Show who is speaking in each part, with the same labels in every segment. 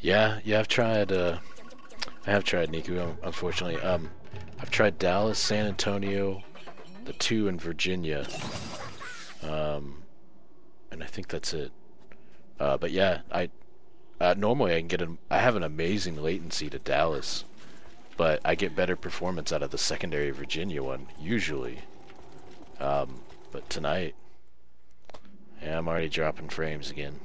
Speaker 1: Yeah, I have tried Niku, unfortunately. I've tried Dallas, San Antonio, the two in Virginia, um, and I think that's it. But yeah, normally I have an amazing latency to Dallas, but I get better performance out of the secondary Virginia one usually. But tonight, yeah, I'm already dropping frames again.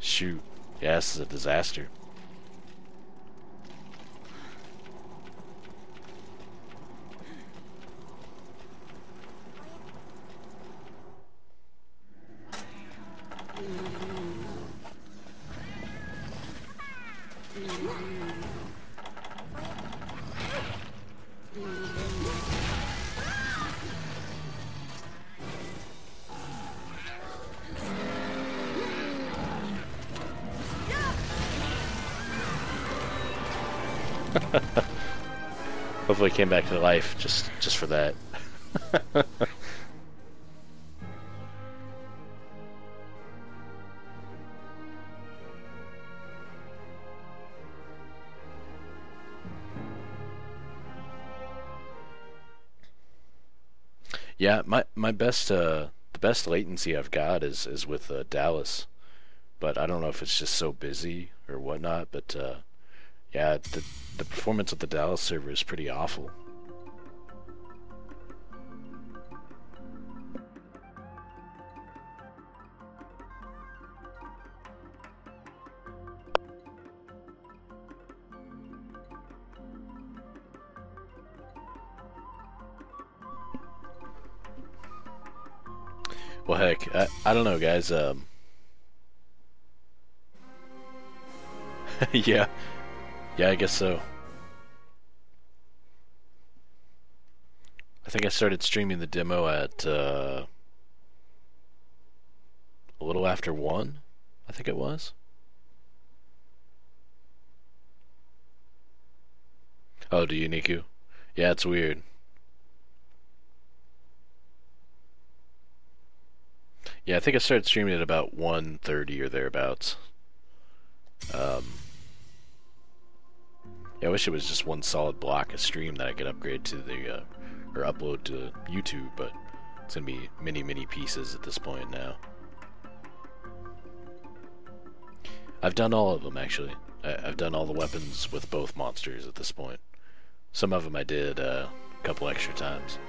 Speaker 1: Shoot, yeah, this is a disaster. Hopefully, it came back to life just for that. Yeah, my best the best latency I've got is with Dallas, but I don't know if it's just so busy or whatnot. But yeah, the performance of the Dallas server is pretty awful. Well, heck, I don't know, guys. Yeah, yeah, I guess so. I think I started streaming the demo at a little after 1, I think it was. Oh, do you, Niku? Yeah, it's weird. Yeah, I think I started streaming at about 1:30 or thereabouts. Um, yeah, I wish it was just one solid block of stream that I could upgrade to the or upload to YouTube, but it's gonna be many pieces at this point now. I've done all of them actually. I've done all the weapons with both monsters at this point. Some of them I did a couple extra times.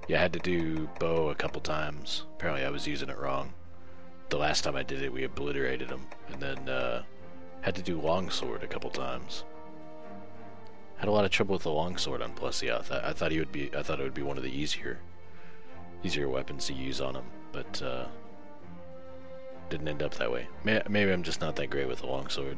Speaker 1: Yeah, I had to do bow a couple times. Apparently I was using it wrong. The last time I did it, we obliterated him, and then had to do longsword a couple times. Had a lot of trouble with the longsword on Plessioth. I thought I thought it would be one of the easier weapons to use on him, but didn't end up that way. Maybe I'm just not that great with the longsword.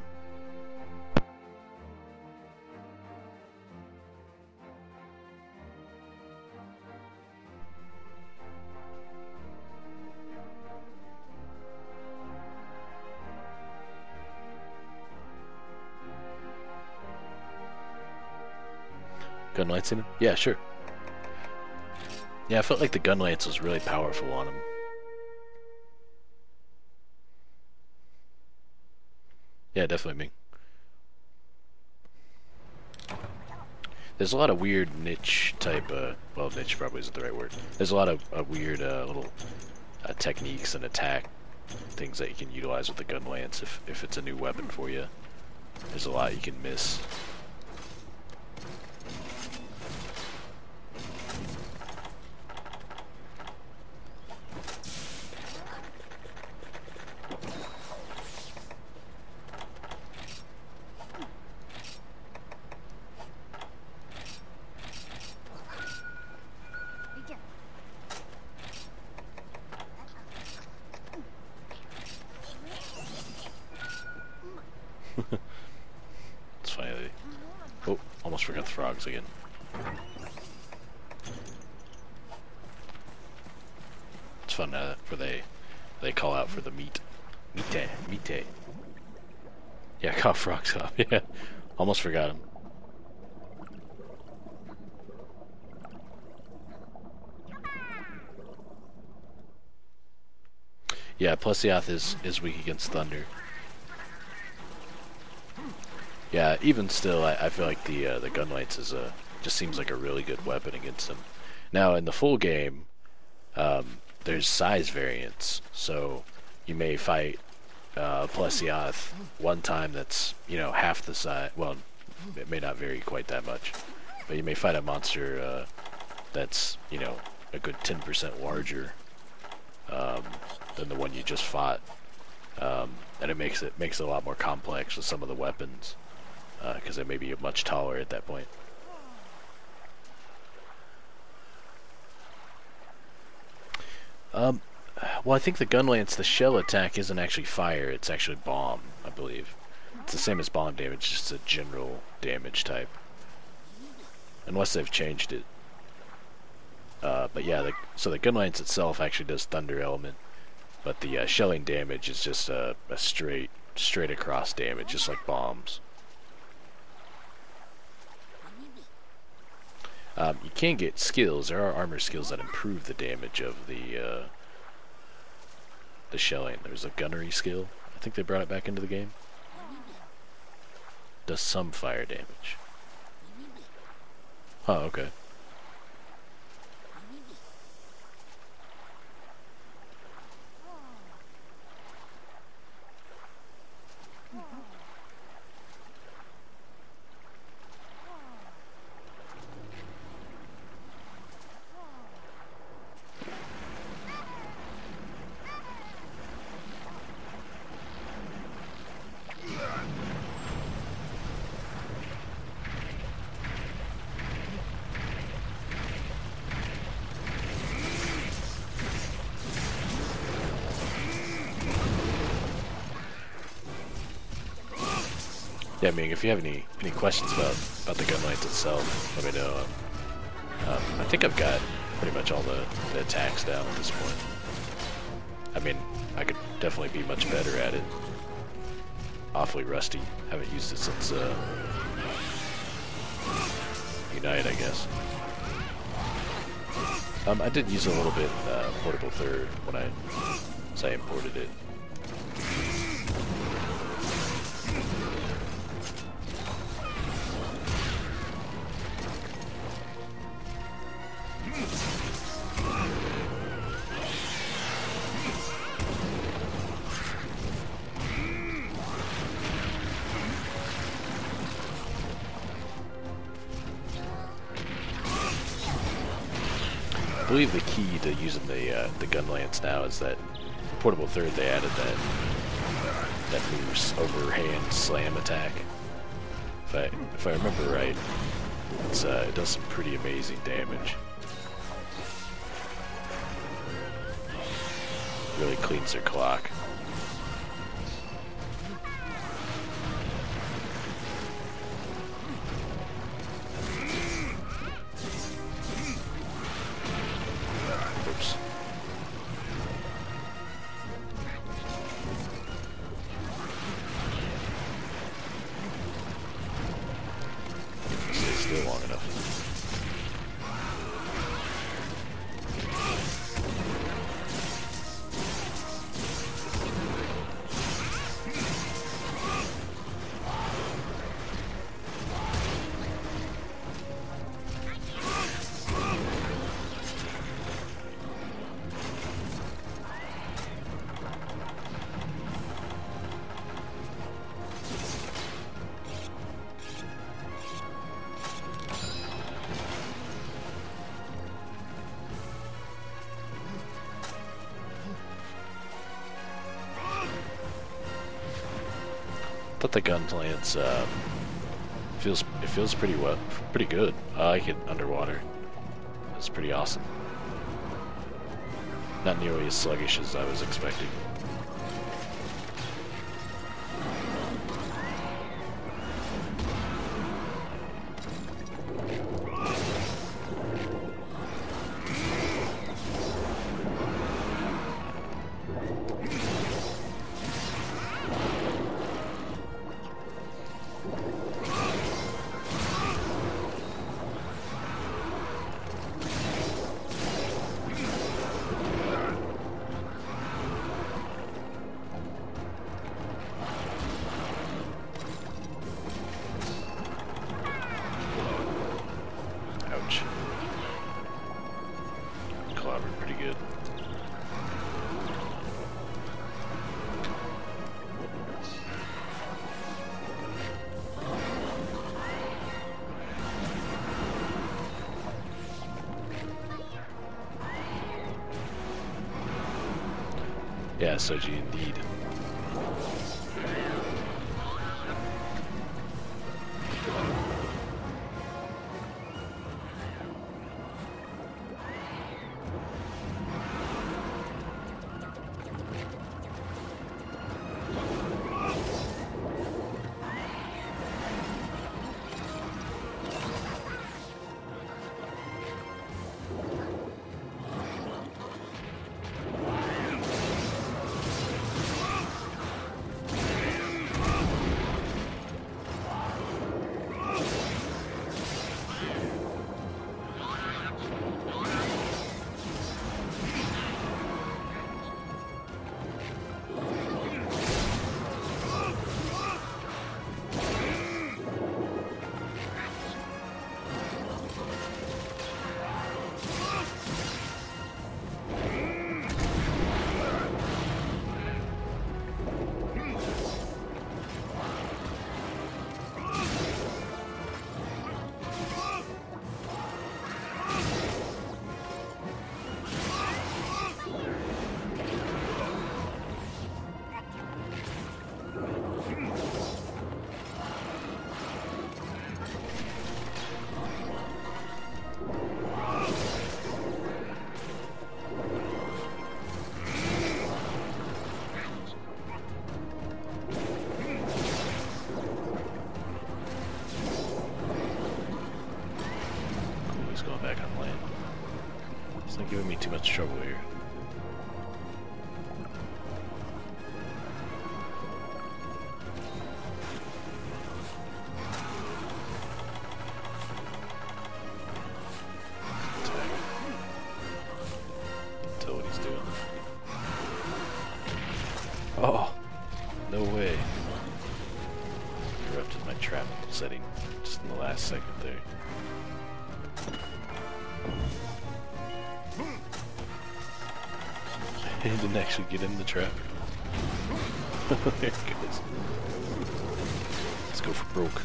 Speaker 1: Gun lance in him? Yeah, sure. Yeah, I felt like the gun lance was really powerful on him. Yeah, definitely me. There's a lot of weird niche type, well, niche probably isn't the right word. There's a lot of weird little techniques and attack things that you can utilize with the gun lance if it's a new weapon for you. There's a lot you can miss. It's funny. Oh, almost forgot the frogs again. It's fun where they call out for the meat. Mite. Yeah, I call frogs off. Yeah, Almost forgot him. Yeah, Plesioth is weak against Thunder. Yeah, even still, I feel like the Gunlance is just seems like a really good weapon against him. Now in the full game, there's size variance, so you may fight Plesioth one time that's half the size. Well, it may not vary quite that much, but you may fight a monster that's a good 10% larger than the one you just fought, and it makes it a lot more complex with some of the weapons because they may be much taller at that point. Well, I think the Gunlance, the shell attack isn't actually fire; it's actually bomb, I believe. It's the same as bomb damage, just a general damage type, unless they've changed it. But yeah, so the Gunlance itself actually does thunder element, but the shelling damage is just a straight across damage, just like bombs. You can get skills. There are armor skills that improve the damage of the shelling. There's a gunnery skill. I think they brought it back into the game. Does some fire damage. Oh, okay. Yeah, I mean, if you have any questions about the Gunlance itself, let me know. I think I've got pretty much all the attacks down at this point. I mean, I could definitely be much better at it. Awfully rusty. Haven't used it since Unite, I guess. I did use a little bit Portable Third when I imported it. I believe the key to using the Gunlance now is that Portable Third, they added that moves overhand slam attack. If I remember right, it does some pretty amazing damage. Really cleans their clock. Oops. Stay still long enough. Thought the Gunlance feels pretty good. I like it underwater. It's pretty awesome. Not nearly as sluggish as I was expecting. Yeah, Soji, indeed. It's not giving me too much trouble here. Tell what he's doing. Oh, no way. Interrupted my trap setting just in the last second there. He didn't actually get in the trap. There it goes. Let's go for broke.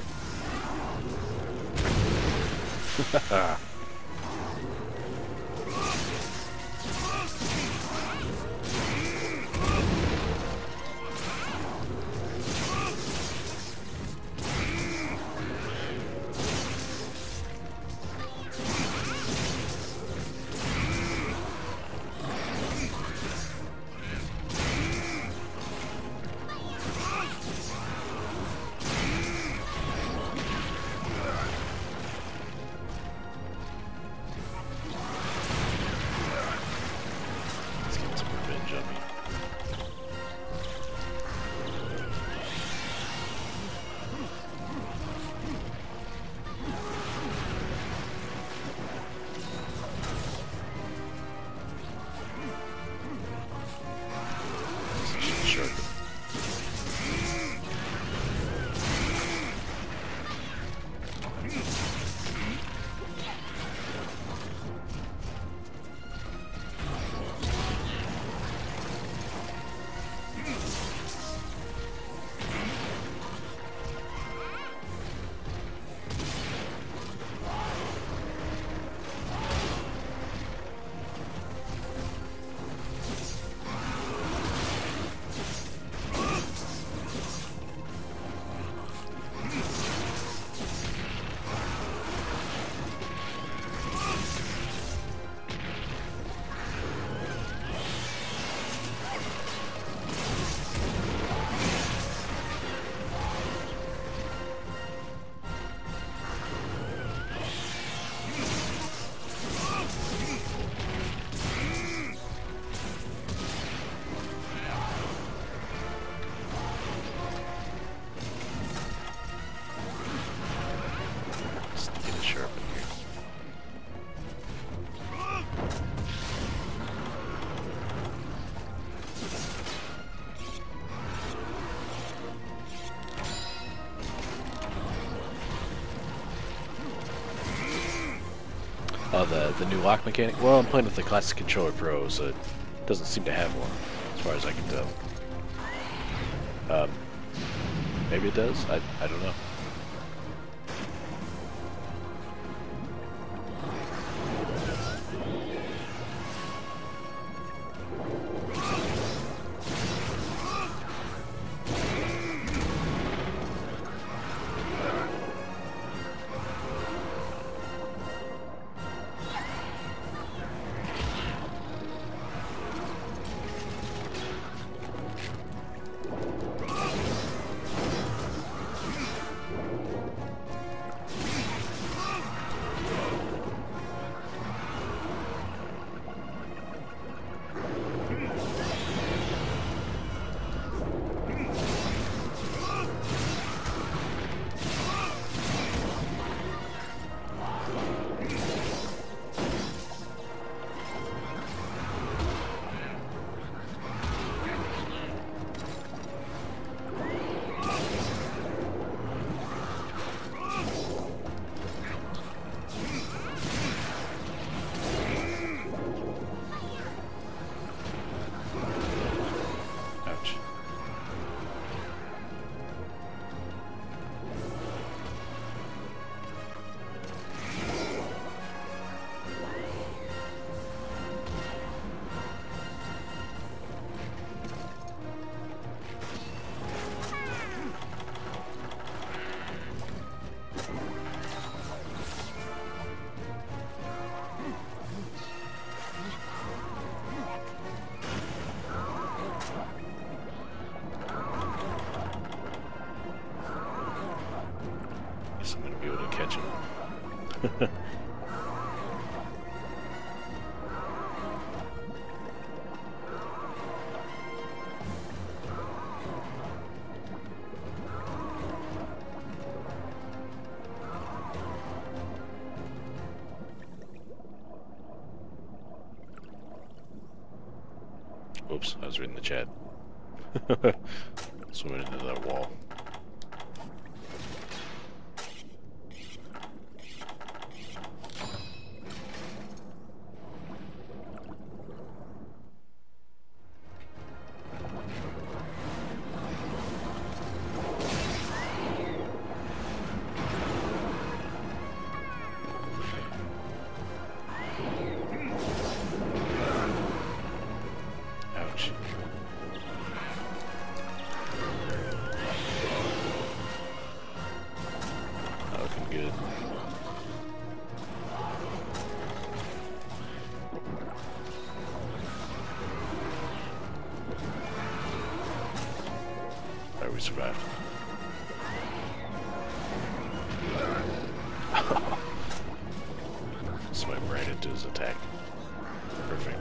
Speaker 1: Oh, the new lock mechanic? Well, I'm playing with the Classic Controller Pro, so it doesn't seem to have one, as far as I can tell. Maybe it does? I don't know. able to catch him. Oops, I was reading the chat. Swimming into that wall. Ouch. Not looking good. Alright, we survived. Swim right into his attack. Perfect.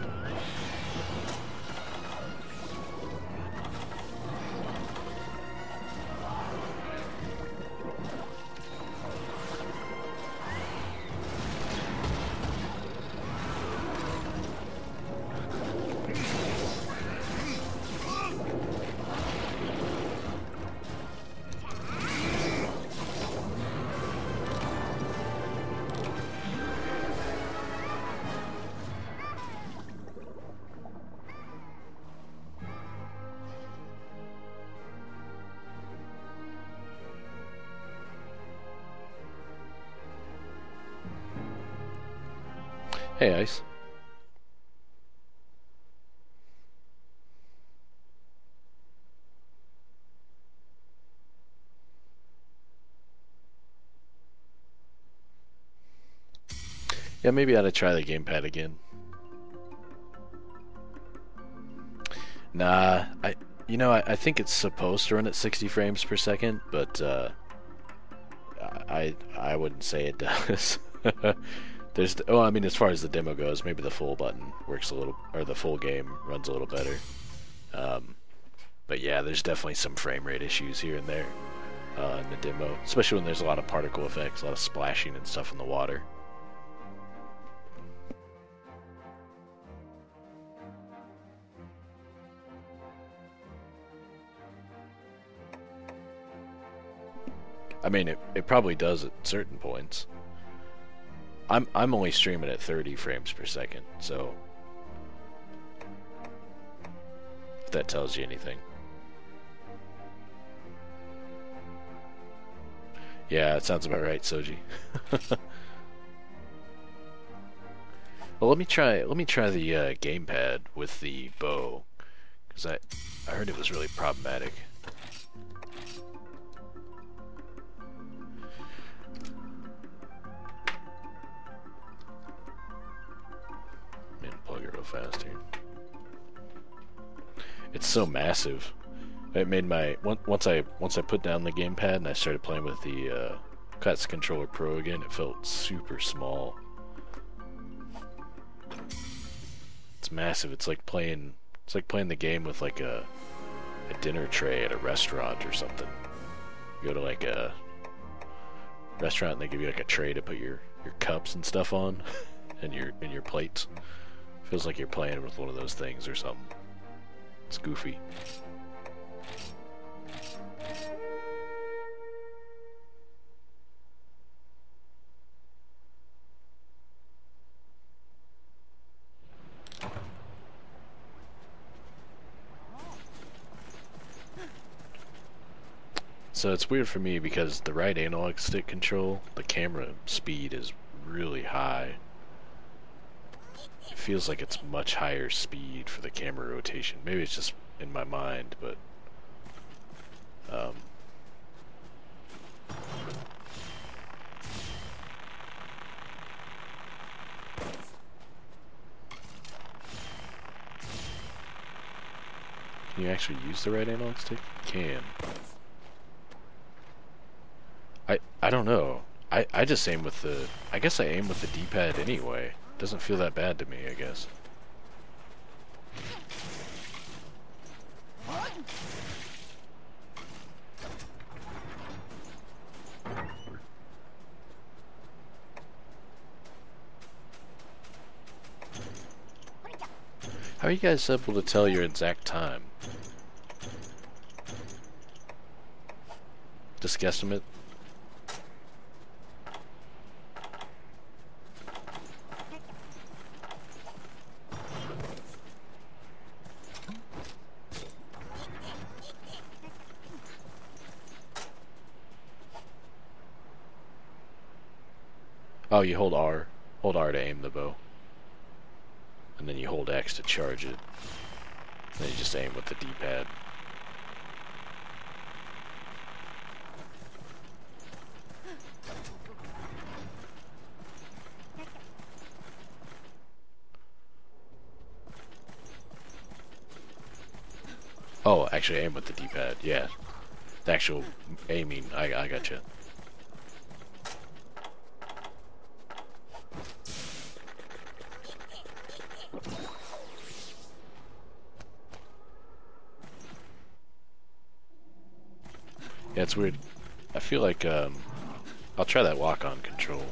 Speaker 1: Hey, Ice. Yeah, maybe I ought to try the gamepad again. Nah, I think it's supposed to run at 60 frames per second, but I wouldn't say it does. I mean, as far as the demo goes, maybe the full button works a little, or the full game runs a little better. But yeah, there's definitely some frame rate issues here and there in the demo, especially when there's a lot of particle effects, a lot of splashing and stuff in the water. I mean, it probably does at certain points. I'm only streaming at 30 frames per second, so if that tells you anything. Yeah, it sounds about right, Soji. Well, let me try the gamepad with the bow, because I heard it was really problematic. Plug it real fast here. It's so massive. It made my once I put down the gamepad and I started playing with the Cuts Controller Pro again, it felt super small. It's massive. It's like playing the game with like a dinner tray at a restaurant or something. You go to like a restaurant and they give you like a tray to put your cups and stuff on and your plates. Feels like you're playing with one of those things or something. It's goofy. So it's weird for me because the right analog stick control, the camera speed is really high. It feels like it's much higher speed for the camera rotation. Maybe it's just in my mind, but can you actually use the right analog stick? You can. I don't know. I just aim with the... I guess I aim with the D-pad anyway. Doesn't feel that bad to me, I guess. How are you guys able to tell your exact time? Just guesstimate? Oh, you hold R. Hold R to aim the bow. And then you hold X to charge it. Then you just aim with the D-pad. Oh, actually aim with the D-pad, yeah. The actual aiming, I gotcha. Yeah, it's weird. I feel like, I'll try that walk-on control.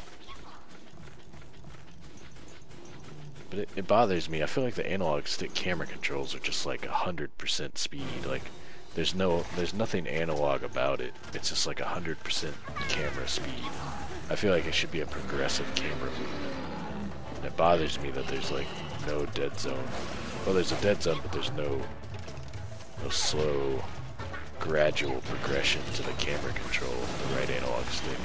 Speaker 1: But it bothers me. I feel like the analog stick camera controls are just like 100% speed. Like, there's nothing analog about it. It's just like 100% camera speed. I feel like it should be a progressive camera movement. And it bothers me that there's like no dead zone. Well, there's a dead zone, but there's no slow, gradual progression to the camera control of the right analog stick.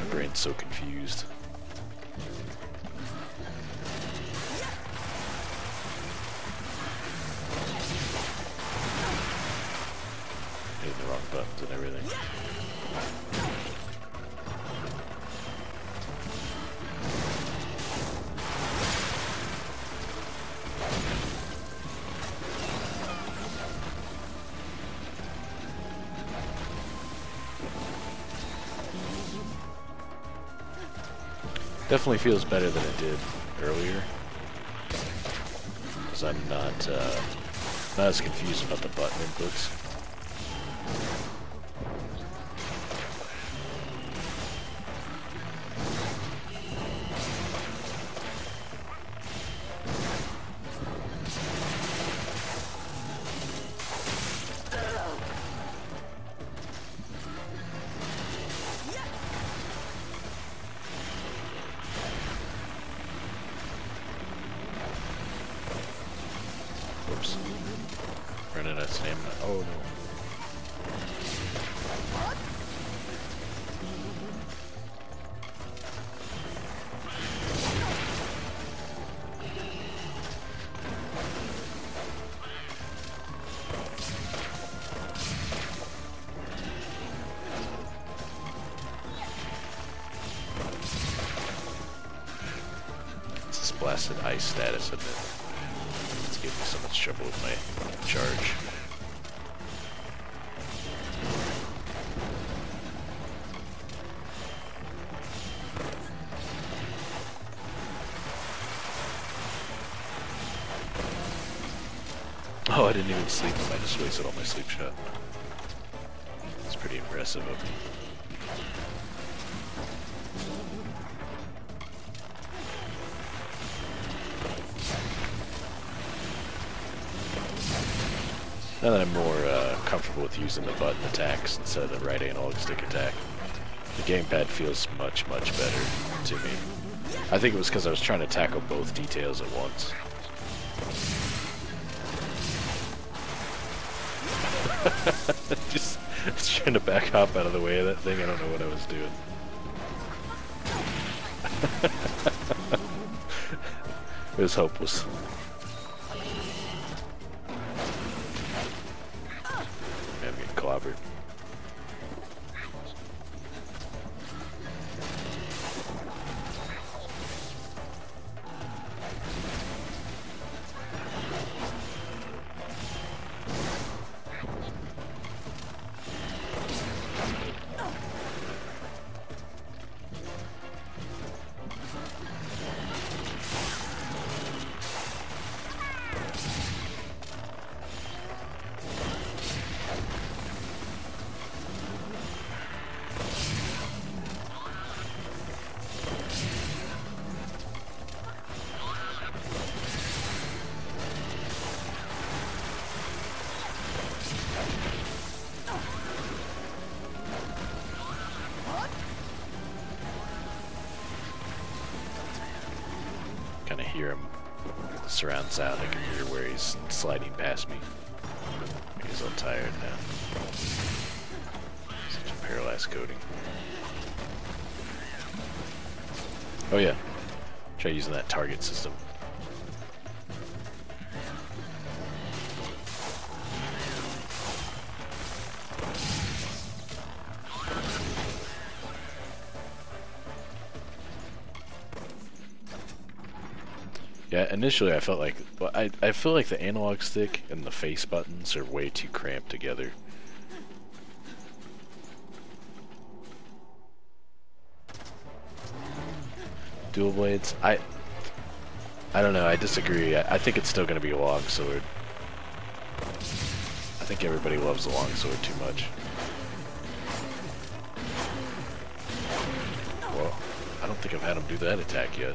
Speaker 1: My brain's so confused. Hitting the wrong buttons and everything. Definitely feels better than it did earlier, because I'm not as confused about the button inputs. Whoops. Running out of stamina. Oh no. It's this blasted ice status, isn't it? Gave me so much trouble with my charge. Oh, I didn't even sleep. I just wasted all my sleep shot. It's pretty impressive of me. Now that I'm more comfortable with using the button attacks instead of the right analog stick attack, the gamepad feels much, much better to me. I think it was because I was trying to tackle both details at once. just trying to back hop out of the way of that thing. I don't know what I was doing. It was hopeless. I'm getting clobbered. hear him. The surround sound, I can hear where he's sliding past me. He's all tired now. Such a parallax coating. Oh yeah, try using that target system. Yeah, initially I felt like, well, I feel like the analog stick and the face buttons are way too cramped together. Dual blades, I don't know, I disagree. I think it's still going to be a longsword. I think everybody loves the longsword too much. Well, I don't think I've had him do that attack yet.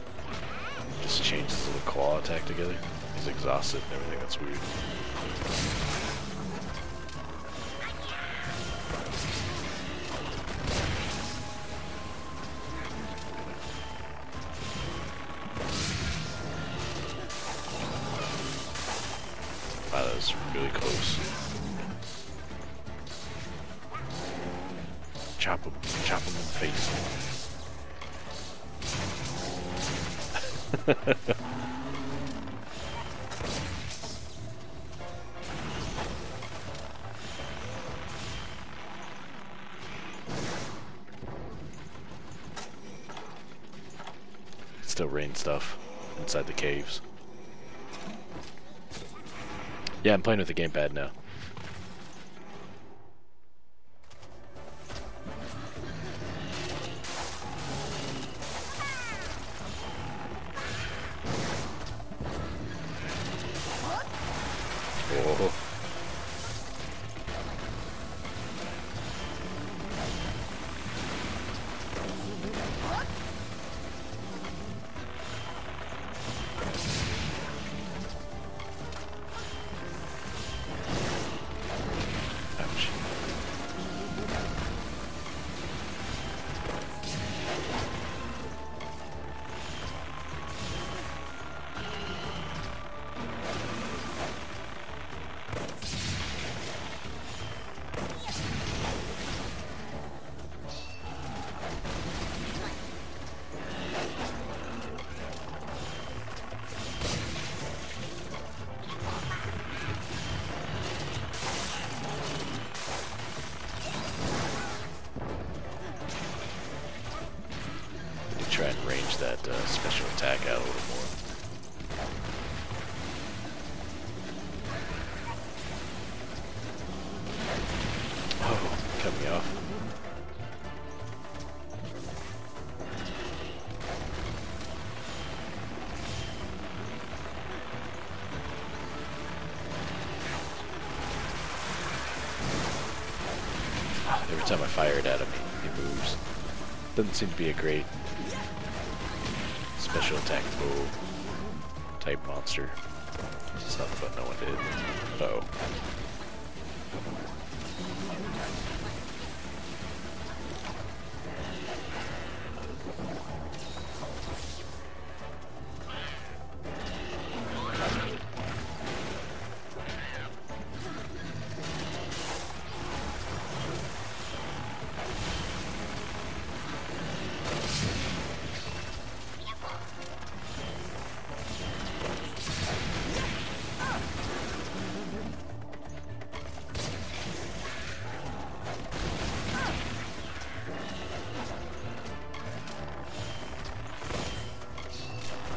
Speaker 1: Just change his little claw attack together. He's exhausted and everything, that's weird. Wow, that was really close. Chop him in the face. Still rain stuff inside the caves. Yeah, I'm playing with the gamepad now. Oh. Ouch. Try and range that special attack out a little more. Oh, cut me off. Every time I fire it at him, he moves. Doesn't seem to be a great special attack bow type monster. It's nothing but no one did. Uh-oh.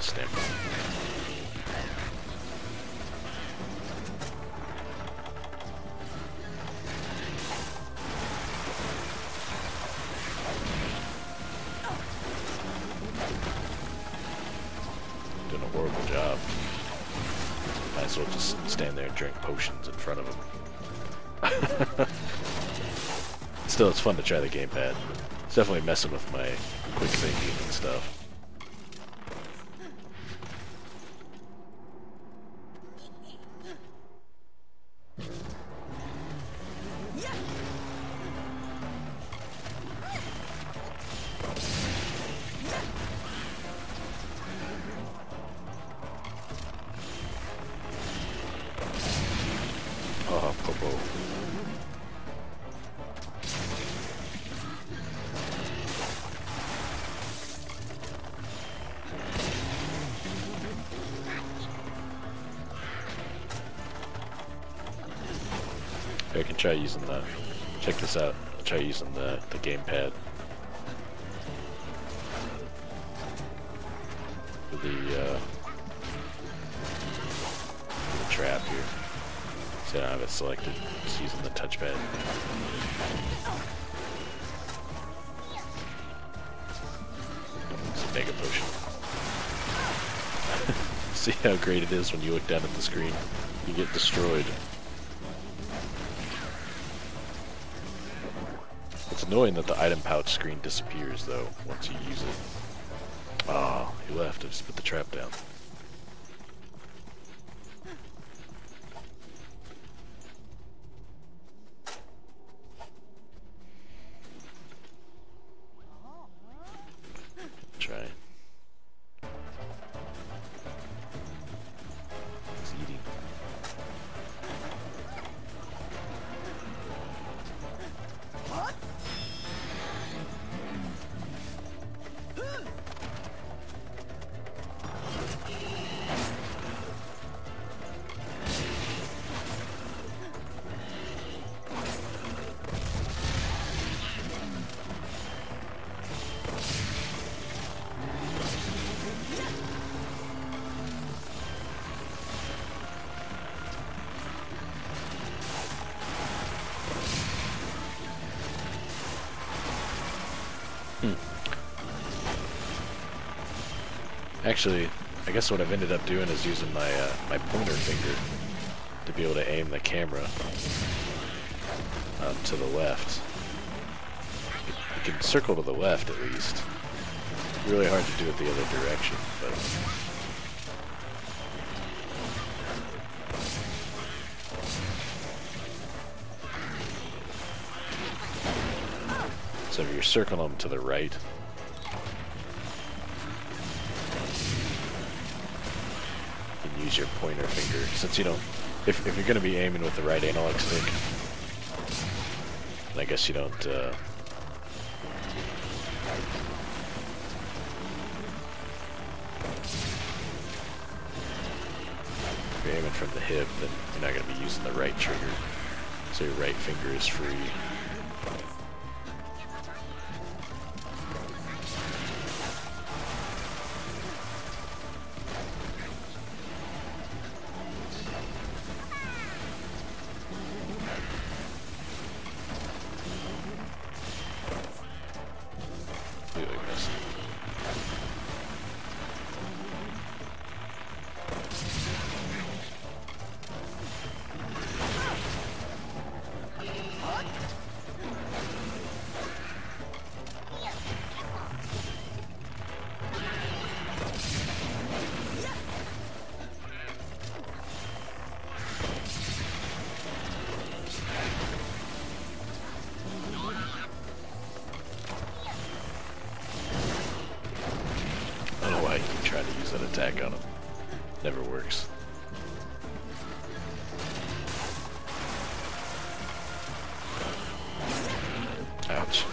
Speaker 1: Stand by. Doing a horrible job. Might as well just stand there and drink potions in front of him. Still, it's fun to try the gamepad. It's definitely messing with my quick thinking and stuff. can try using the... Check this out. I'll try using the gamepad. For the trap here. So I don't have it selected. Just using the touchpad. It's a mega potion. See how great it is when you look down at the screen. You get destroyed. It's annoying that the item pouch screen disappears though once you use it. Oh, he left. I just put the trap down. Try. He's eating. Actually, I guess what I've ended up doing is using my my pointer finger to be able to aim the camera to the left. You can circle to the left at least. Really hard to do it the other direction, but so if you're circling them to the right, you can use your pointer finger. Since you don't, if you're going to be aiming with the right analog stick, I guess you don't. If you're aiming from the hip, then you're not going to be using the right trigger, so your right finger is free. Trying to use that attack on him. Never works. Ouch.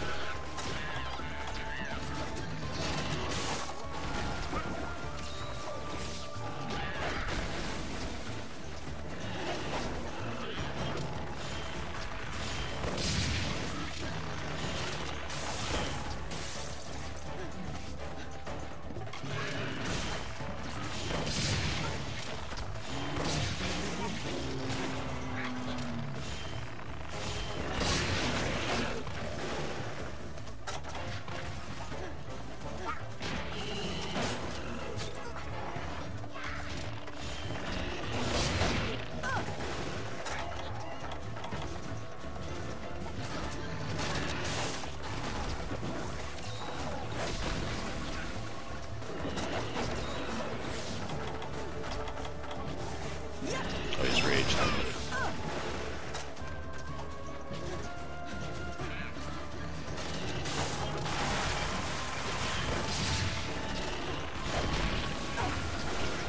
Speaker 1: Oh, he's raged.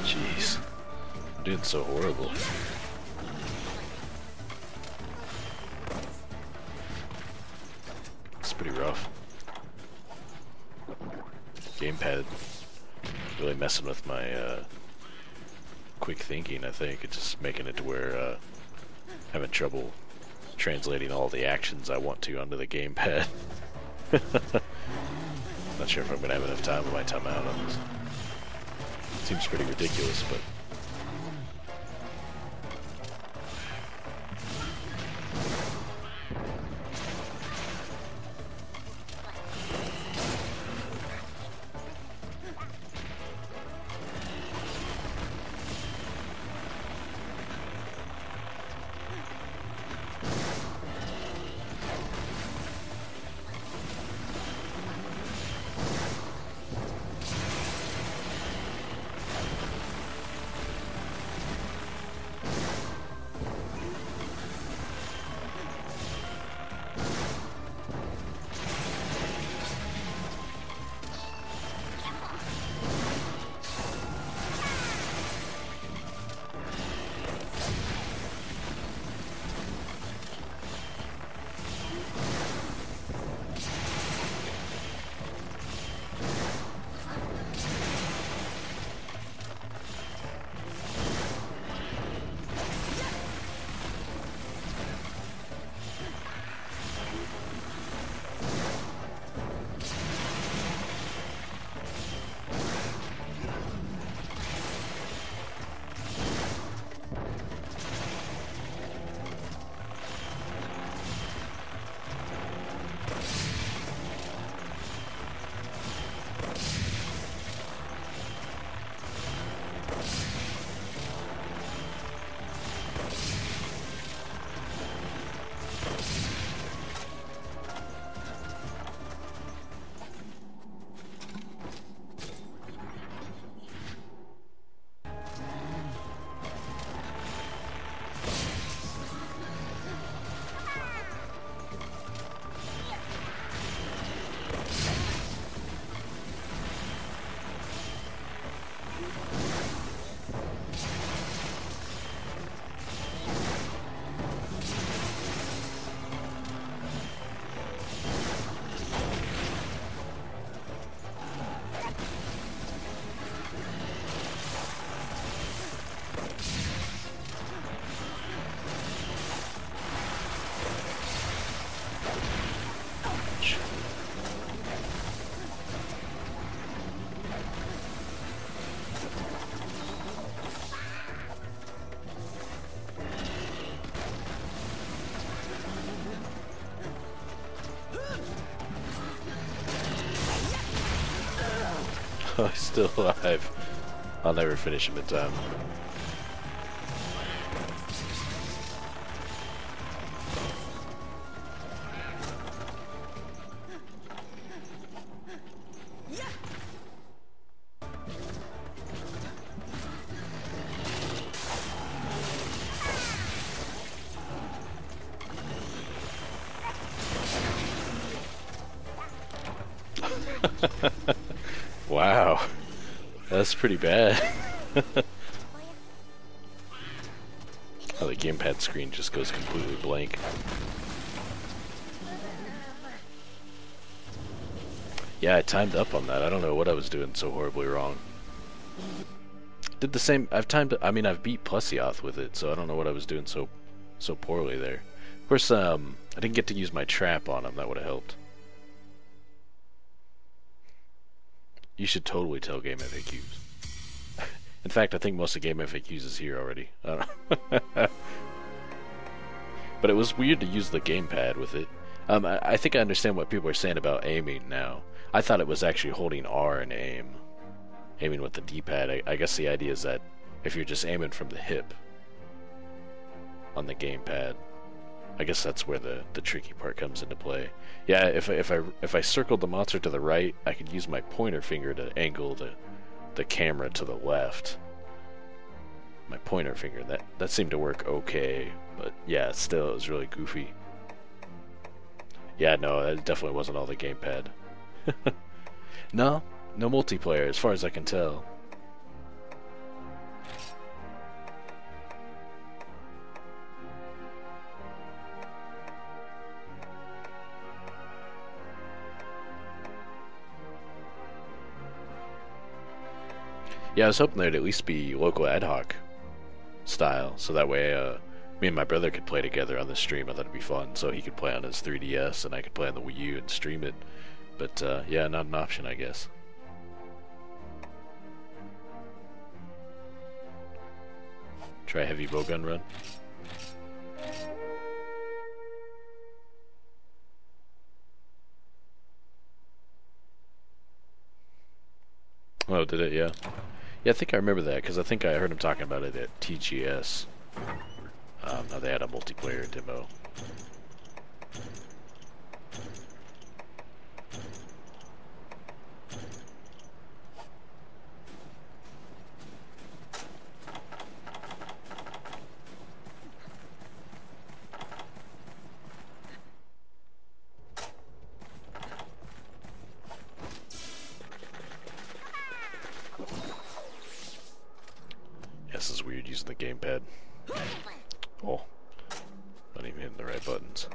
Speaker 1: Jeez. I'm doing so horrible. It's pretty rough. Gamepad really messing with my quick thinking, I think. It's just making it to where having trouble translating all the actions I want to onto the gamepad. Not sure if I'm gonna have enough time with my time out on this. Seems pretty ridiculous, but. He's still alive. I'll never finish him in time. Wow, that's pretty bad. How the gamepad screen just goes completely blank. Yeah, I timed up on that. I don't know what I was doing so horribly wrong. Did the same. I've beat Plesioth with it, so I don't know what I was doing so poorly there. Of course, I didn't get to use my trap on him. That would have helped. You should totally tell Game FAQs. In fact, I think most of Game FAQs is here already. I don't know. But it was weird to use the gamepad with it. I think I understand what people are saying about aiming now. I thought it was actually holding R and aim. Aiming with the D-pad. I guess the idea is that if you're just aiming from the hip on the gamepad, I guess that's where the tricky part comes into play. Yeah, if I circled the monster to the right, I could use my pointer finger to angle the camera to the left. My pointer finger, that seemed to work okay, but yeah, still it was really goofy. Yeah, no, it definitely wasn't all the gamepad. No multiplayer as far as I can tell. Yeah, I was hoping there'd at least be local ad hoc style, so that way Me and my brother could play together on the stream. I thought it'd be fun. So he could play on his 3DS and I could play on the Wii U and stream it. But yeah, not an option, I guess. Try heavy bowgun run. Oh, did it? Yeah. Yeah, I think I remember that because I think I heard him talking about it at TGS. How they had a multiplayer demo. This is weird using the gamepad. Oh, not even hitting the right buttons.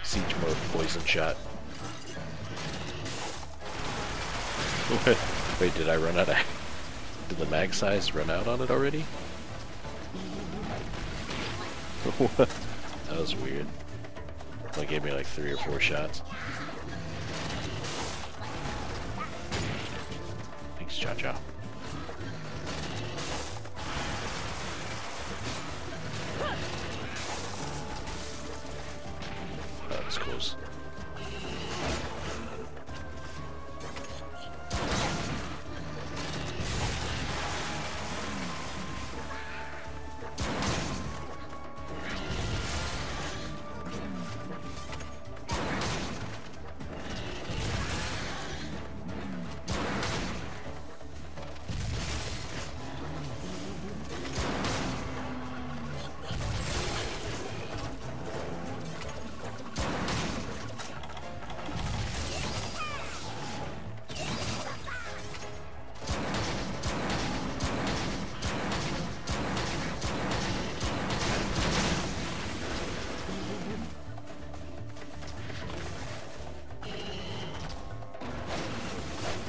Speaker 1: Siege mode, poison shot. Wait, did I run out of... Did the mag size run out on it already? That was weird. It gave me like 3 or 4 shots. Thanks, Cha-Cha. That was close.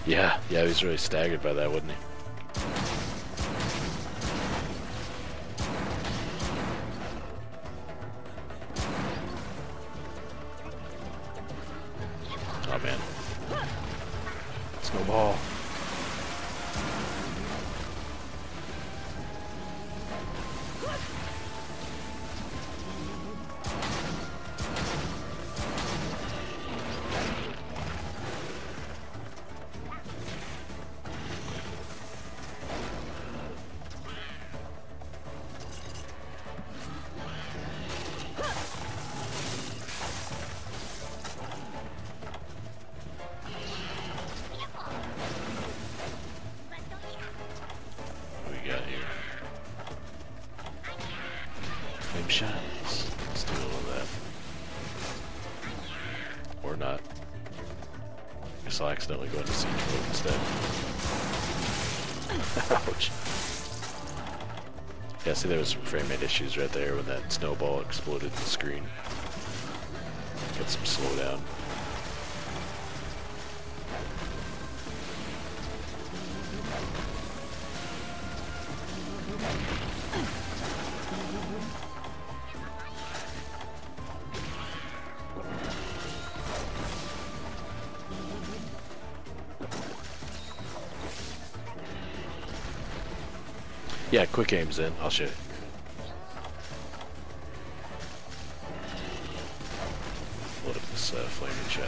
Speaker 1: Yeah, he was really staggered by that, wasn't he? Oh man. Snowball. Shots. Let's do all of that. Or not. I guess I'll accidentally go into siege mode instead. Ouch. Yeah, see there was some frame rate issues right there when that snowball exploded the screen. Got some slowdown. Yeah, quick aim's in. I'll show you. Load up this flaming shot.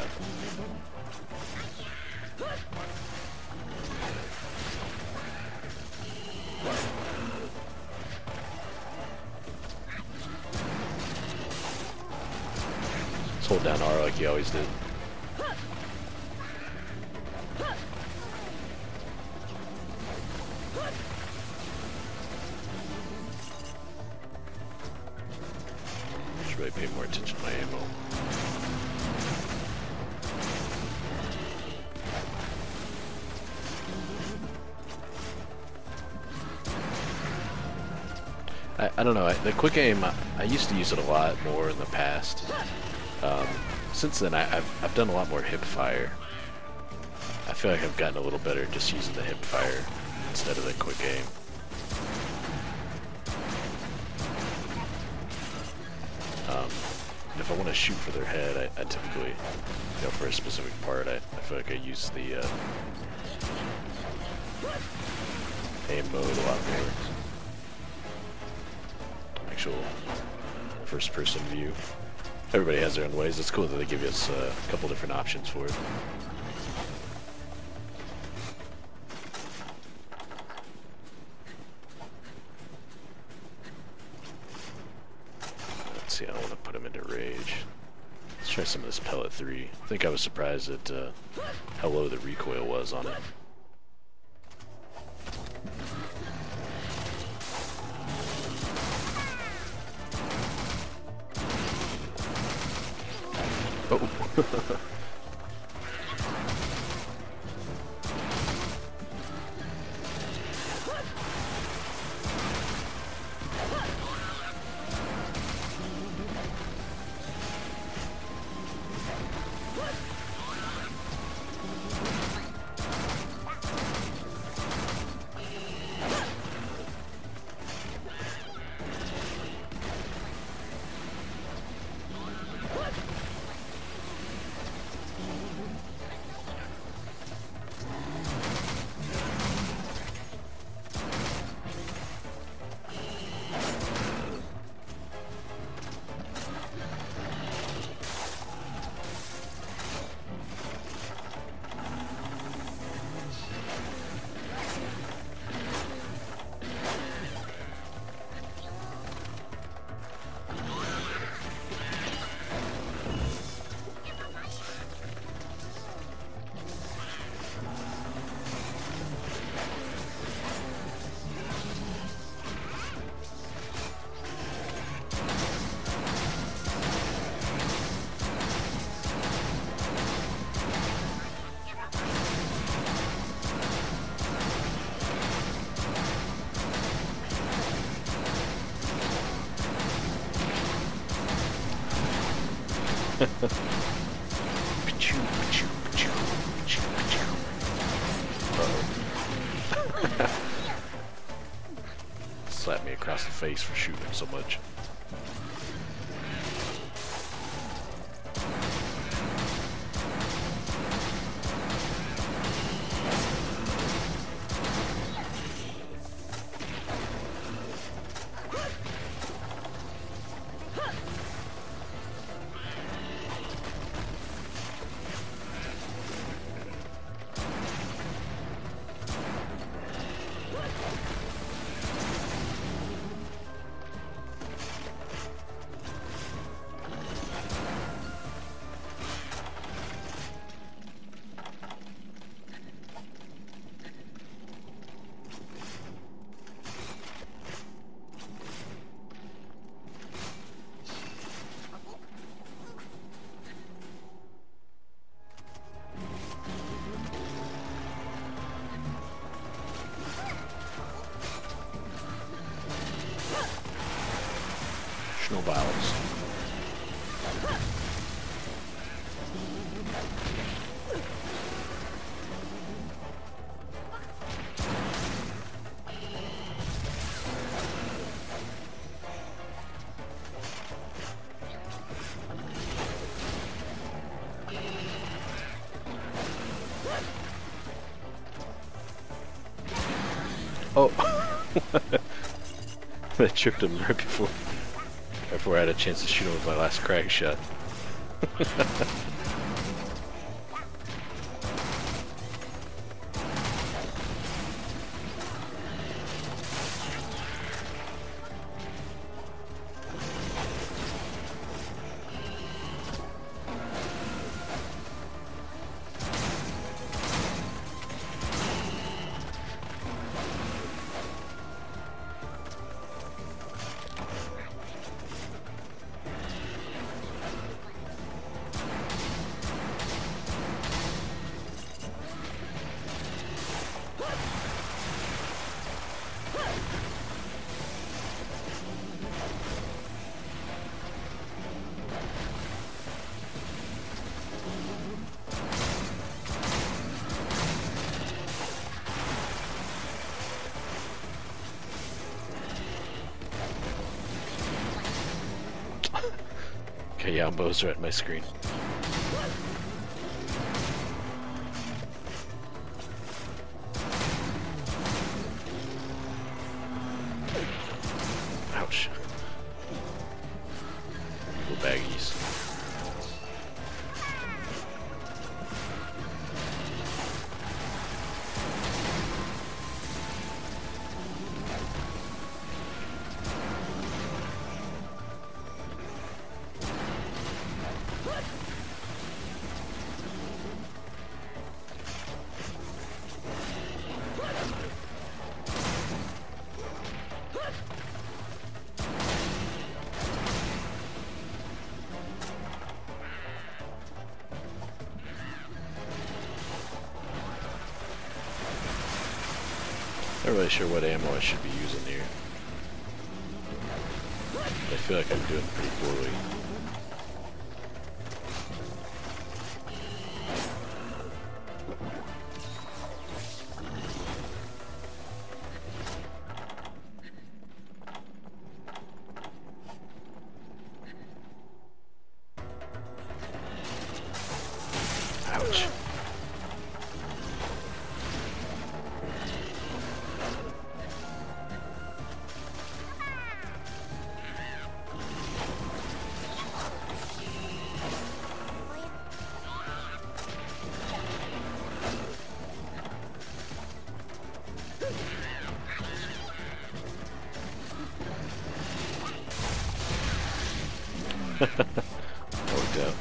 Speaker 1: Let's hold down R like you always did. Should really pay more attention to my ammo. I don't know, the quick aim, I used to use it a lot more in the past. Since then, I've done a lot more hip fire. I feel like I've gotten a little better just using the hip fire instead of the quick aim. And if I want to shoot for their head, I typically, you know, for a specific part, I feel like I use the aim mode a lot more. Actual first-person view. Everybody has their own ways. It's cool that they give us a couple different options for it. Let's see, I don't want to put him into rage. Let's try some of this pellet 3. I think I was surprised at how low the recoil was on it. Oh. Slap me across the face for shooting him so much. Snowballs. Oh, I tripped him right before I had a chance to shoot him with my last crack shot. Kayambos right at my screen. Ouch. Little baggies. Not really sure what ammo I should be using here. I feel like I'm doing pretty poorly. Ouch. Worked out.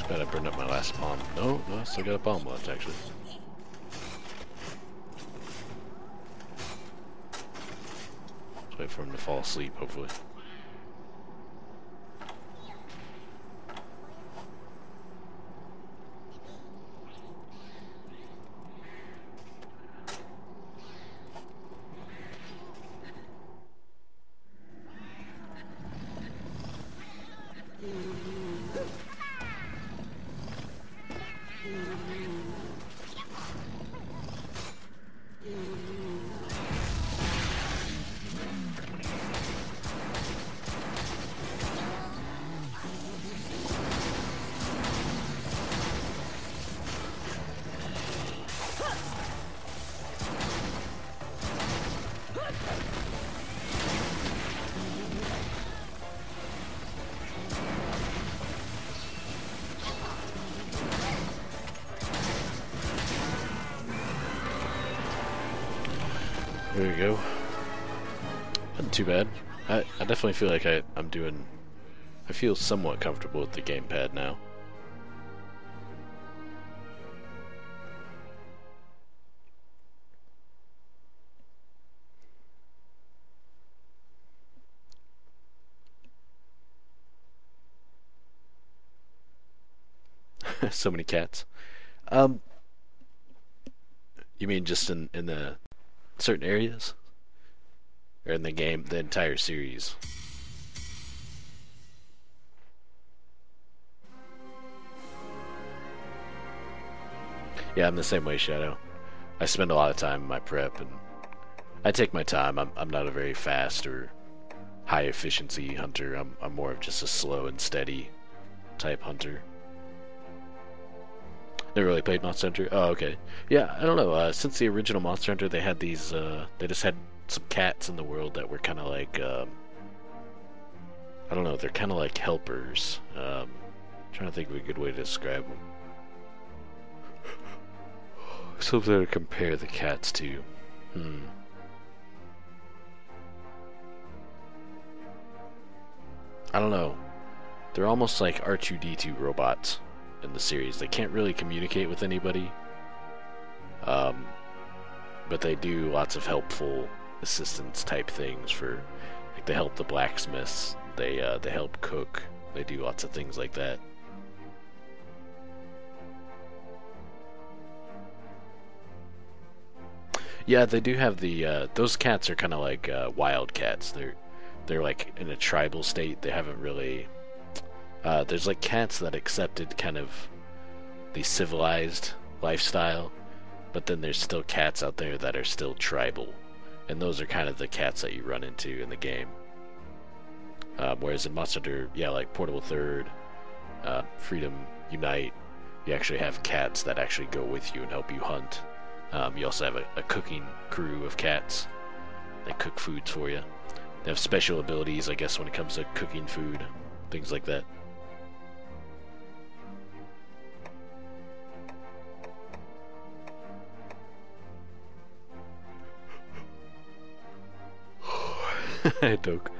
Speaker 1: Bet I burned up my last bomb. No, I still got a bomb left, actually. Let's wait for him to fall asleep, hopefully. There you go. Not too bad. I definitely feel like I'm doing... I feel somewhat comfortable with the gamepad now. So many cats. You mean just in the certain areas? Or in the game, the entire series? Yeah, I'm the same way, Shadow. I spend a lot of time in my prep, and I take my time. I'm not a very fast or high efficiency hunter. I'm more of just a slow and steady type hunter. Never really played Monster Hunter. Oh, okay. Yeah, I don't know. Since the original Monster Hunter, they had these. They just had some cats in the world that were kind of like. I don't know. They're kind of like helpers. Trying to think of a good way to describe them. Something to compare the cats to. I don't know. They're almost like R2-D2 robots. in the series. They can't really communicate with anybody, um, but they do lots of helpful assistance type things for, like, they help the blacksmiths. They help cook. They do lots of things like that. Yeah, they do have the those cats are kind of like wild cats. They're like in a tribal state. They haven't really there's like cats that accepted kind of the civilized lifestyle, but then there's still cats out there that are still tribal, and those are kind of the cats that you run into in the game. Whereas in Monster Hunter, yeah, like Portable Third, Freedom Unite, you actually have cats that actually go with you and help you hunt. You also have a cooking crew of cats that cook foods for you. They have special abilities, I guess, when it comes to cooking food, things like that. Doke.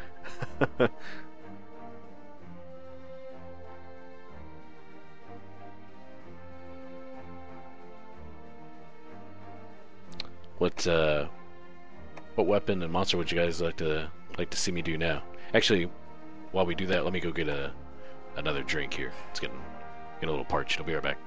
Speaker 1: What weapon and monster would you guys like to see me do now? Actually, while we do that, let me go get another drink here. It's getting a little parched. I'll be right back.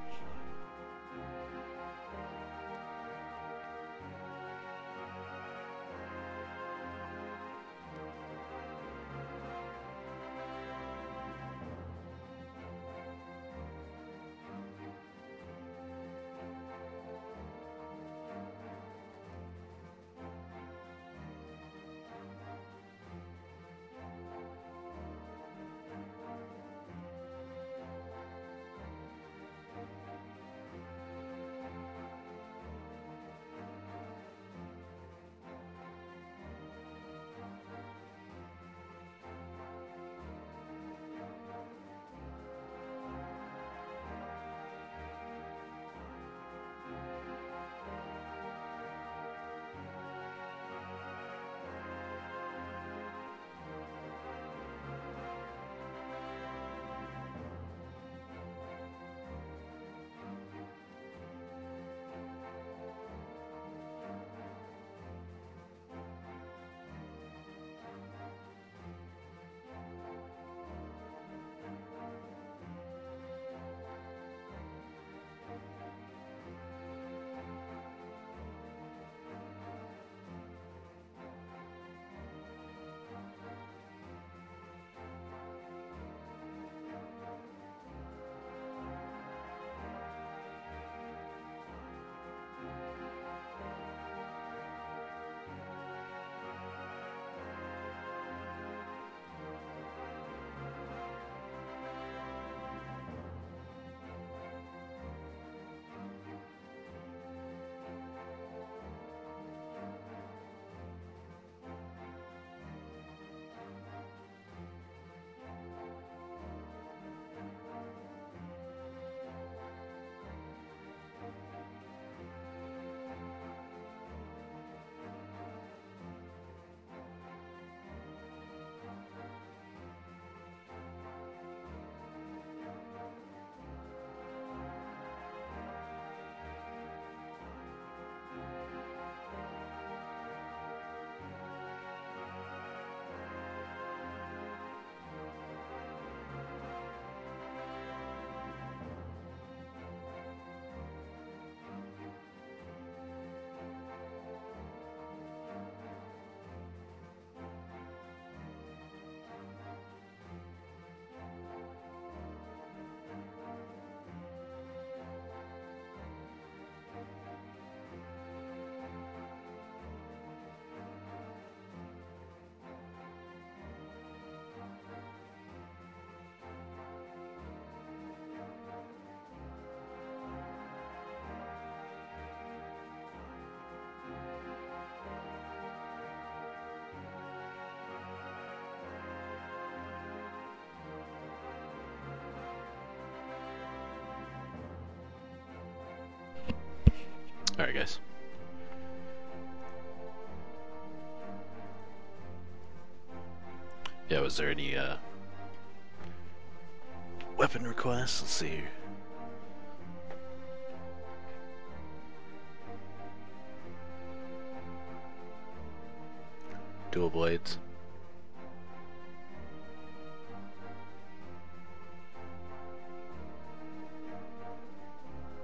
Speaker 1: Alright, guys. Yeah, was there any weapon requests? Let's see here. Dual blades.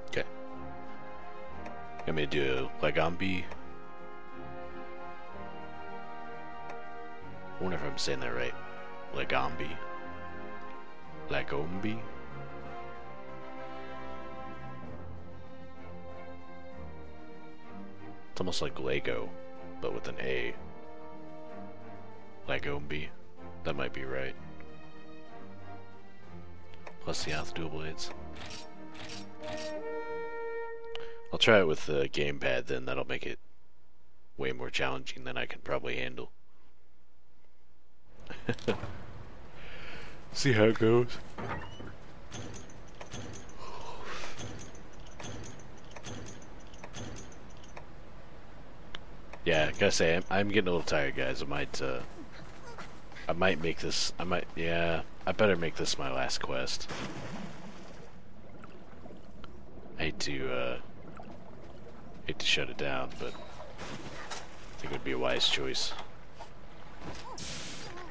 Speaker 1: Okay. Want me to do a Lagombi? I wonder if I'm saying that right. Lagombi. Lagombi? It's almost like Lego, but with an A. Lagombi. That might be right. Plus the dual blades. I'll try it with the gamepad then, that'll make it way more challenging than I can probably handle. See how it goes. Yeah, I gotta say, I'm getting a little tired, guys. I might make this, yeah, I better make this my last quest. I hate to shut it down, but I think it would be a wise choice.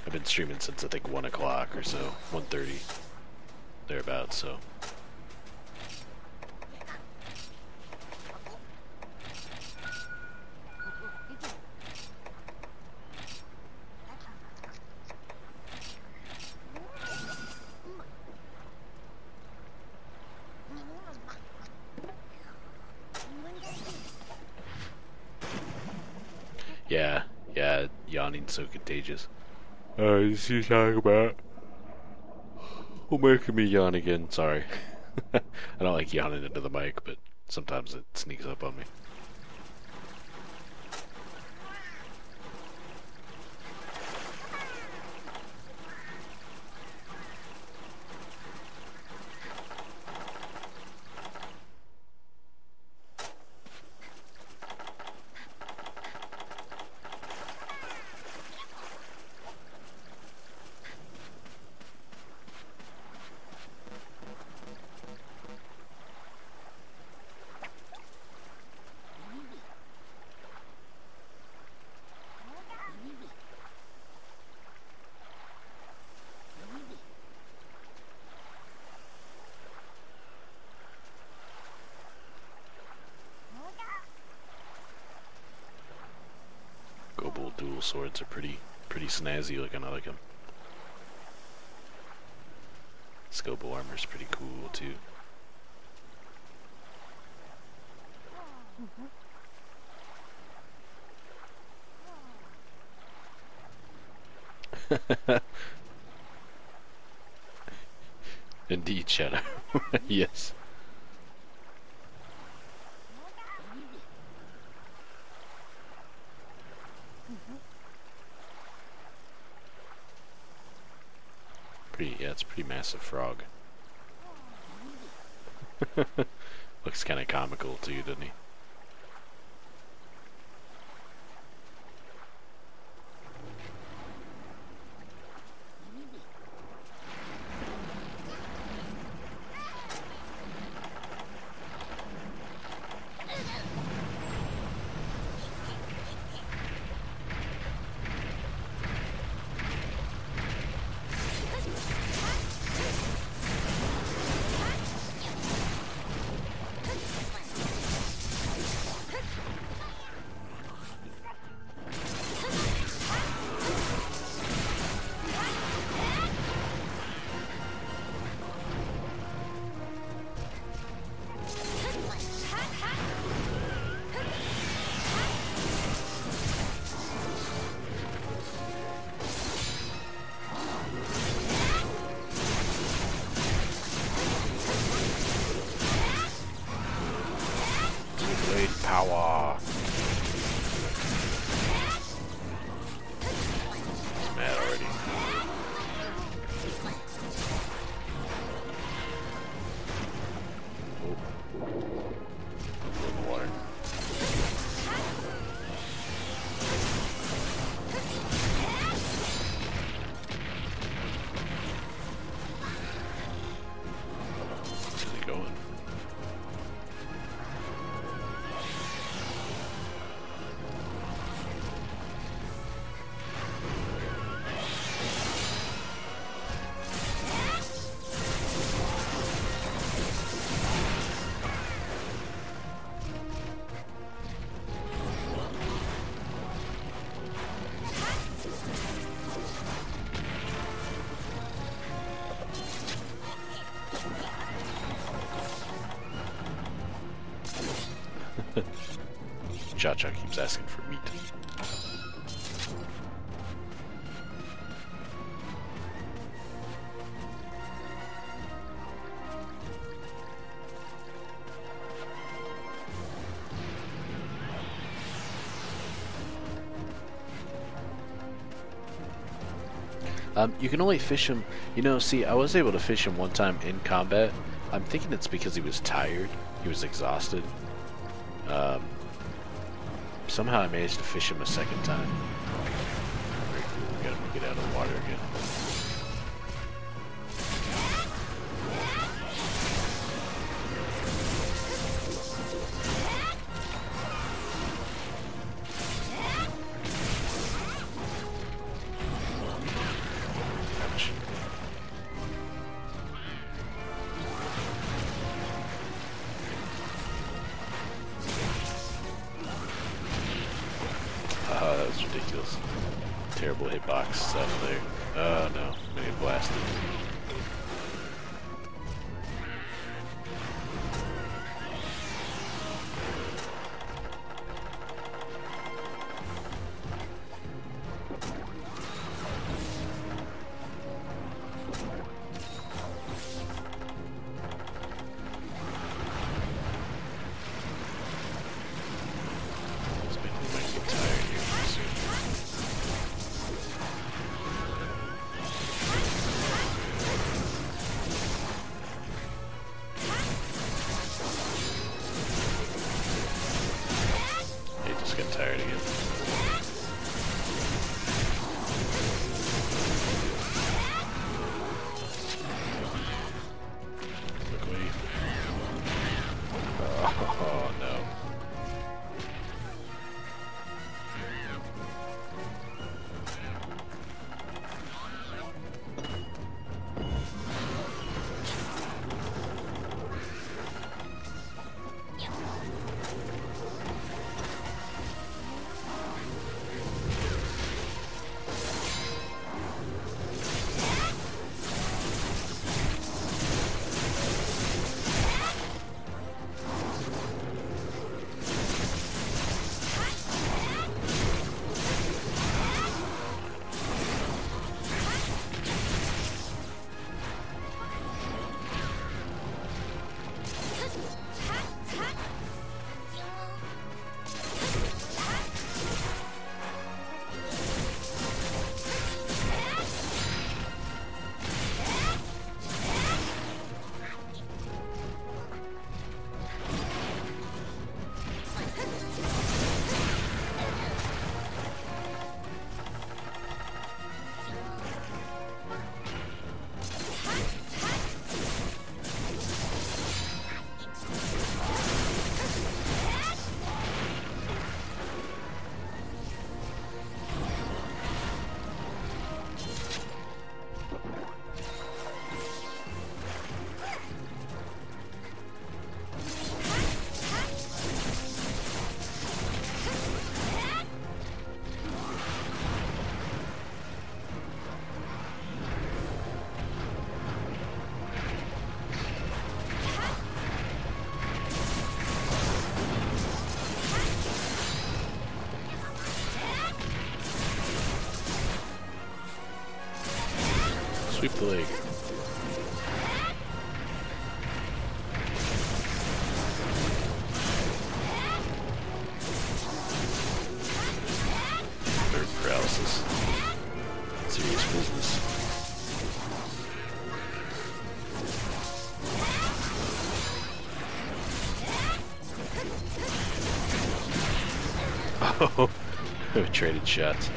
Speaker 1: I've been streaming since I think 1 o'clock or so, 1:30, thereabouts, so. Yeah, yawning's so contagious. Is he talking about? Who making me yawn again? Sorry. I don't like yawning into the mic, but sometimes it sneaks up on me. Gobold dual swords are pretty snazzy looking. I like them. Scobo armor's pretty cool too. Indeed, Shadow. Yes. Yeah, it's a pretty massive frog. Looks kind of comical too, doesn't he? Cha-Cha keeps asking for meat. You can only fish him, you know, see, I was able to fish him one time in combat. I'm thinking it's because he was tired, he was exhausted. Somehow I managed to fish him a second time. Very cool, we gotta get out of the water again. Oh, that was ridiculous. Terrible hitbox stuff there. Oh no, I'm gonna get blasted. Tired again. Look away. Oh no. Sweep the leg. Third paralysis. Serious business. Oh, traded shots.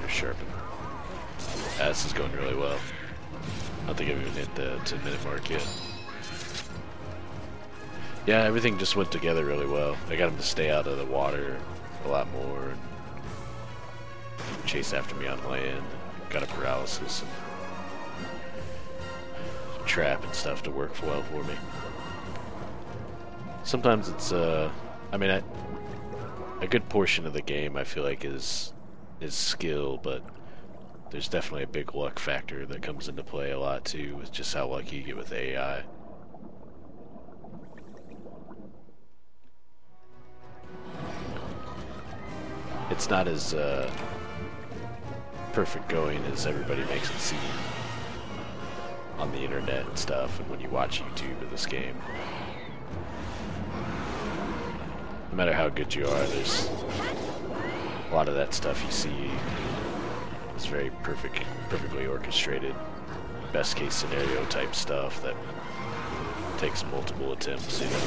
Speaker 1: Sharpen. This is going really well. I don't think I've even hit the 10-minute mark yet. Yeah, everything just went together really well. I got him to stay out of the water a lot more and chase after me on land. Got a paralysis and trap and stuff to work well for me. sometimes it's I mean, a good portion of the game I feel like is skill, but there's definitely a big luck factor that comes into play a lot too, with just how lucky you get with AI. It's not as perfect going as everybody makes it seem on the internet and stuff, and when you watch YouTube of this game. No matter how good you are, there's a lot of that stuff you see is very perfectly orchestrated, best case scenario type stuff that takes multiple attempts, you know.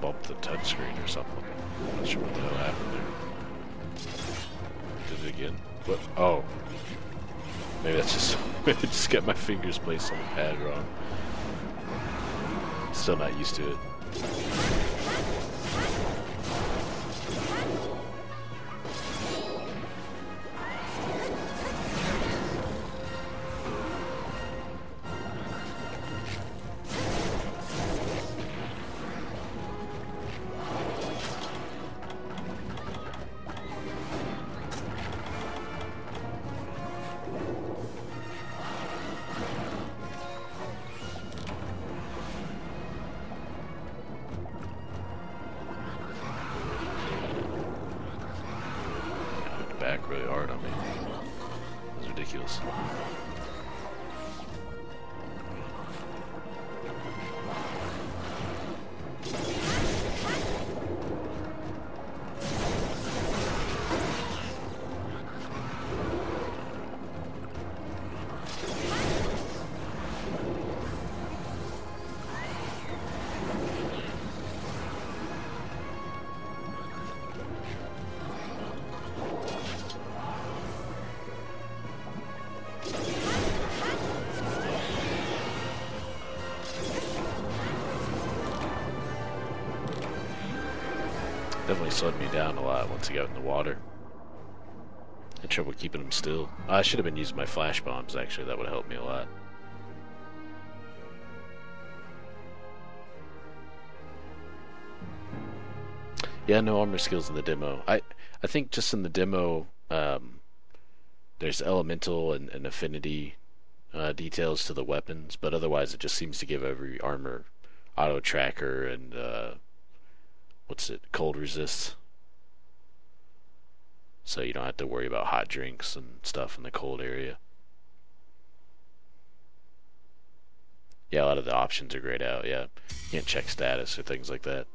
Speaker 1: Bumped the touchscreen or something. I'm not sure what the hell happened there. Did it again? What? Oh. Maybe that's just... maybe I just got my fingers placed on the pad wrong. Still not used to it. Back really hard on me. It was ridiculous. Definitely slowed me down a lot once he got in the water. Had trouble keeping him still. I should have been using my flash bombs, actually. That would have helped me a lot. Yeah, no armor skills in the demo. I think just in the demo, there's elemental and affinity details to the weapons, but otherwise it just seems to give every armor auto tracker and what's it, cold resist, so you don't have to worry about hot drinks and stuff in the cold area. Yeah, a lot of the options are grayed out. Yeah, you can't check status or things like that.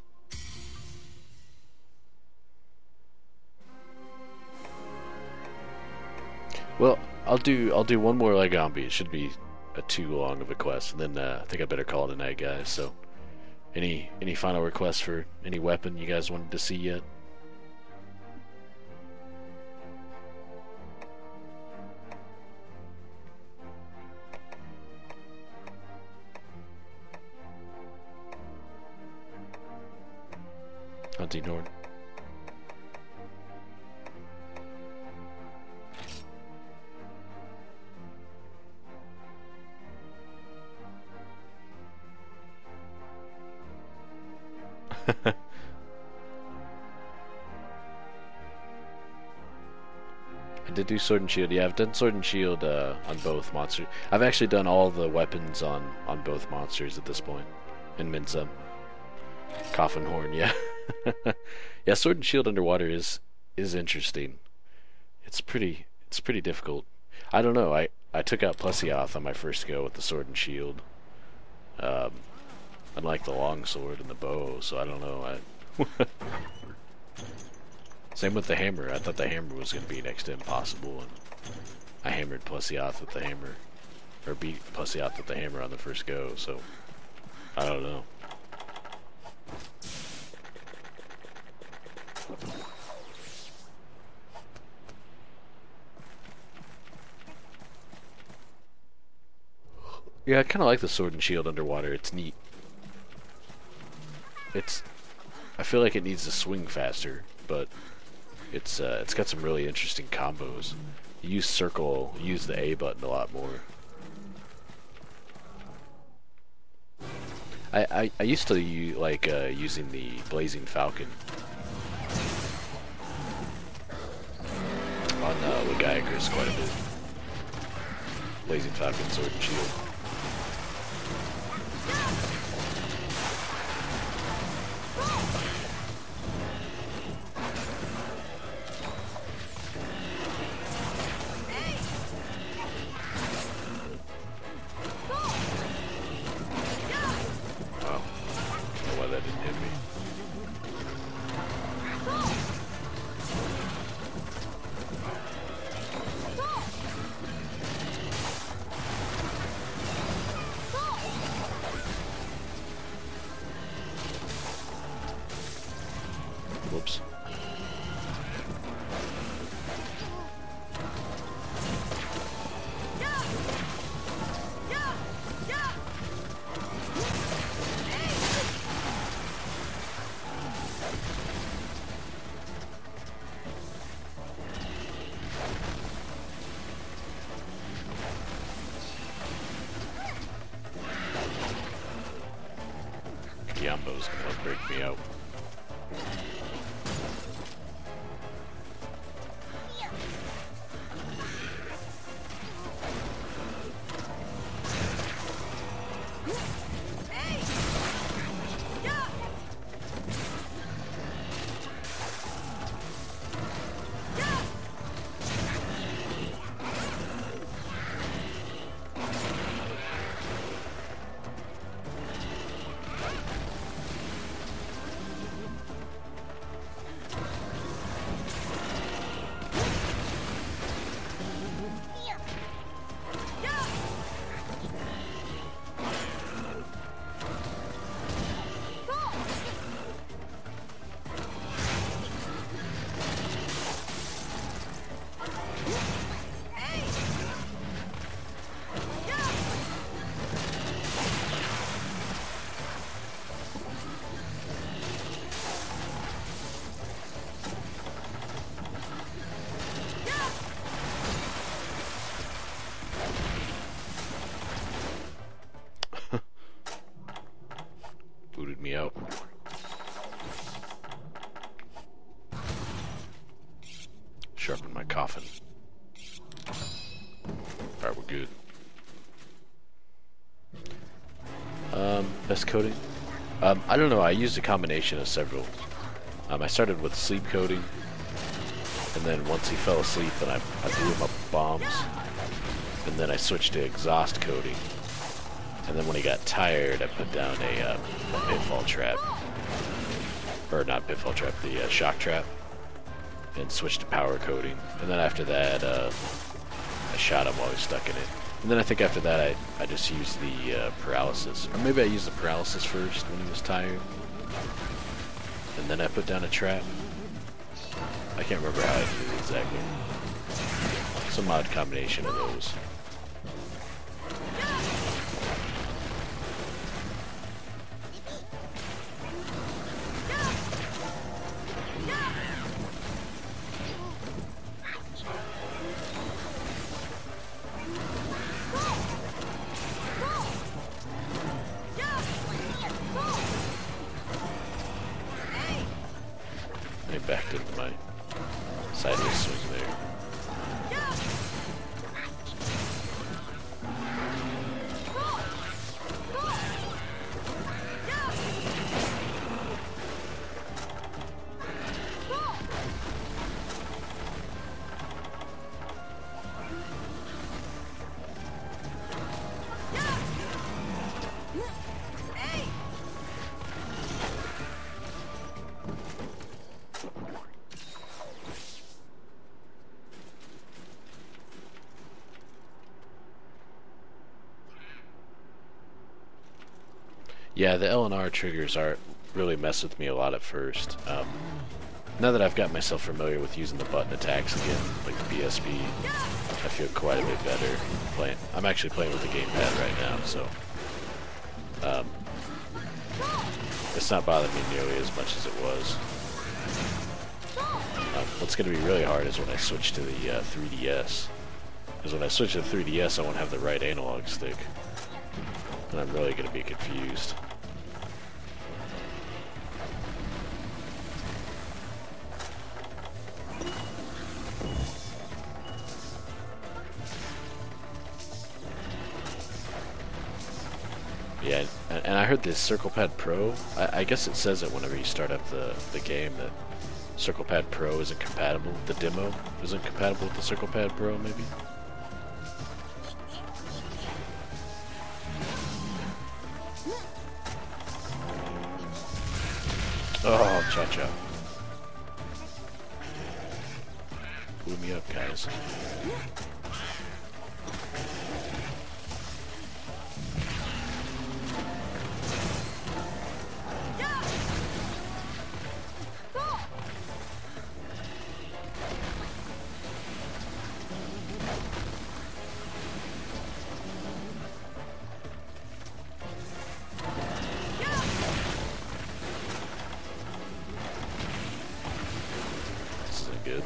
Speaker 1: Well, I'll do one more Legombi. It should be a too long of a quest, and then I think I better call it a night, guys. So, any final requests for any weapon you guys wanted to see yet? Hunting Horn. I did do Sword and Shield. Yeah, I've done Sword and Shield on both monsters. I've actually done all the weapons on both monsters at this point, and then some. Coffin Horn, yeah. Yeah, Sword and Shield underwater is interesting. It's pretty difficult. I don't know. I took out Plesioth on my first go with the Sword and Shield. Unlike the long sword and the bow, so I don't know. Same with the hammer. I thought the hammer was going to be next to impossible, and I hammered Plesioth with the hammer, or beat Plesioth with the hammer on the first go. So I don't know. Yeah, I kind of like the Sword and Shield underwater. It's neat. I feel like it needs to swing faster, but it's got some really interesting combos. You use circle, use the A button a lot more. I used to like using the Blazing Falcon on Lagiacrus quite a bit. Blazing Falcon, Sword and Shield. Whoops. Yambo's gonna break me out. Booted me out. Sharpen my coffin. Alright, we're good. Best coating? I don't know, I used a combination of several. I started with sleep coating, and then once he fell asleep, then I blew him up with bombs. And then I switched to exhaust coating. And then when he got tired, I put down a pitfall trap. Or not pitfall trap, the shock trap. And switched to power coating. And then after that, I shot him while he was stuck in it. And then I think after that, I just used the paralysis. Or maybe I used the paralysis first when he was tired. And then I put down a trap. I can't remember how I did it exactly. Some odd combination of those. I backed into my sideways swing there. Yeah, the L and R triggers are really mess with me a lot at first. Now that I've got myself familiar with using the button attacks again, like the BSB, I feel quite a bit better playing. I'm actually playing with the gamepad right now, so it's not bothering me nearly as much as it was. What's going to be really hard is when I switch to the 3DS. Because when I switch to the 3DS, I won't have the right analog stick. And I'm really going to be confused. Yeah, and I heard this CirclePad Pro, I guess it says it whenever you start up the game that CirclePad Pro isn't compatible. The demo isn't compatible with the CirclePad Pro, maybe? Oh, cha-cha. Blew me up, guys. Good.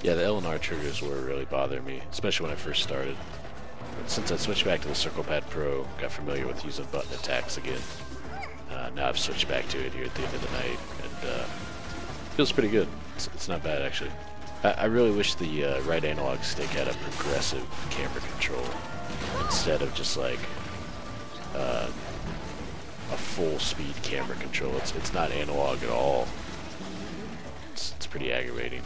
Speaker 1: Yeah, the L and R triggers were really bothering me, especially when I first started. But since I switched back to the CirclePad Pro, got familiar with using button attacks again. Now I've switched back to it here at the end of the night, and feels pretty good. It's not bad, actually. I really wish the right analog stick had a progressive camera control instead of just like a full speed camera control. It's not analog at all. It's pretty aggravating.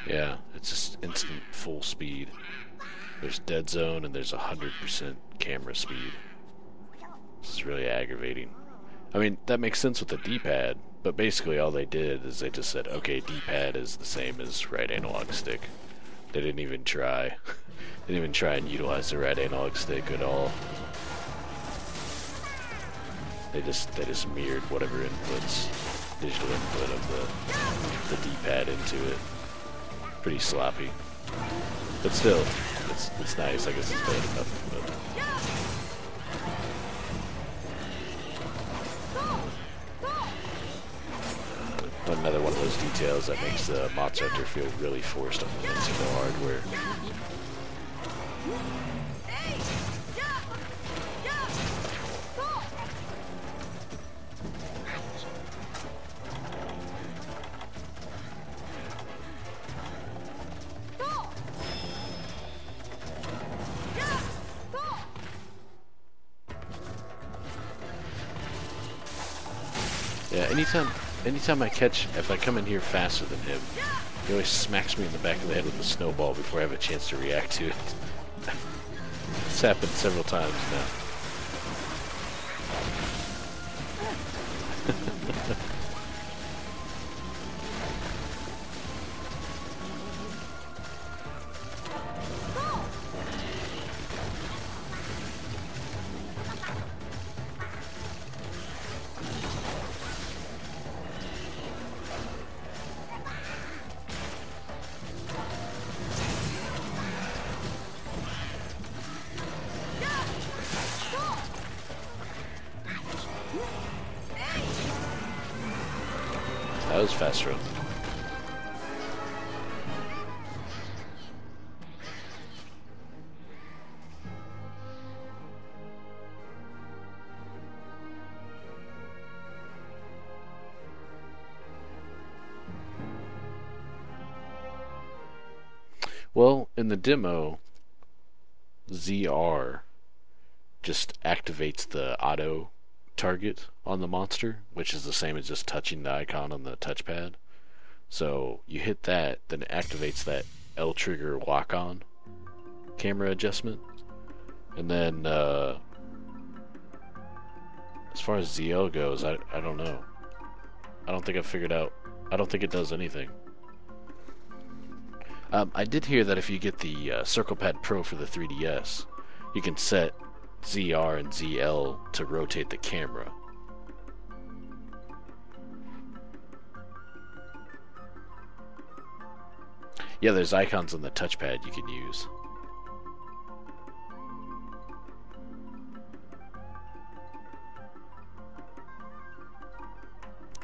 Speaker 1: Yeah, it's just instant full speed. There's dead zone and there's 100% camera speed. It's really aggravating. I mean, that makes sense with the D-pad, but basically all they did is they just said, okay, D-pad is the same as right analog stick. They didn't even try. They didn't even try and utilize the right analog stick at all. They just mirrored whatever inputs, digital input of the D-pad into it. Pretty sloppy, but still, it's nice. I guess it's better than nothing. But another one of those details that makes the Mod Center feel really forced on the Nintendo hardware. Yeah, anytime I catch, if I come in here faster than him, he always smacks me in the back of the head with a snowball before I have a chance to react to it. It's happened several times now. that was fast run. Well, in the demo, ZR just activates the auto target on the monster, which is the same as just touching the icon on the touchpad. So you hit that, then it activates that L trigger lock on camera adjustment. And then as far as ZL goes, I don't know. I don't think I've figured out. I don't think it does anything. I did hear that if you get the CirclePad Pro for the 3DS, you can set ZR and ZL to rotate the camera. Yeah, there's icons on the touchpad you can use.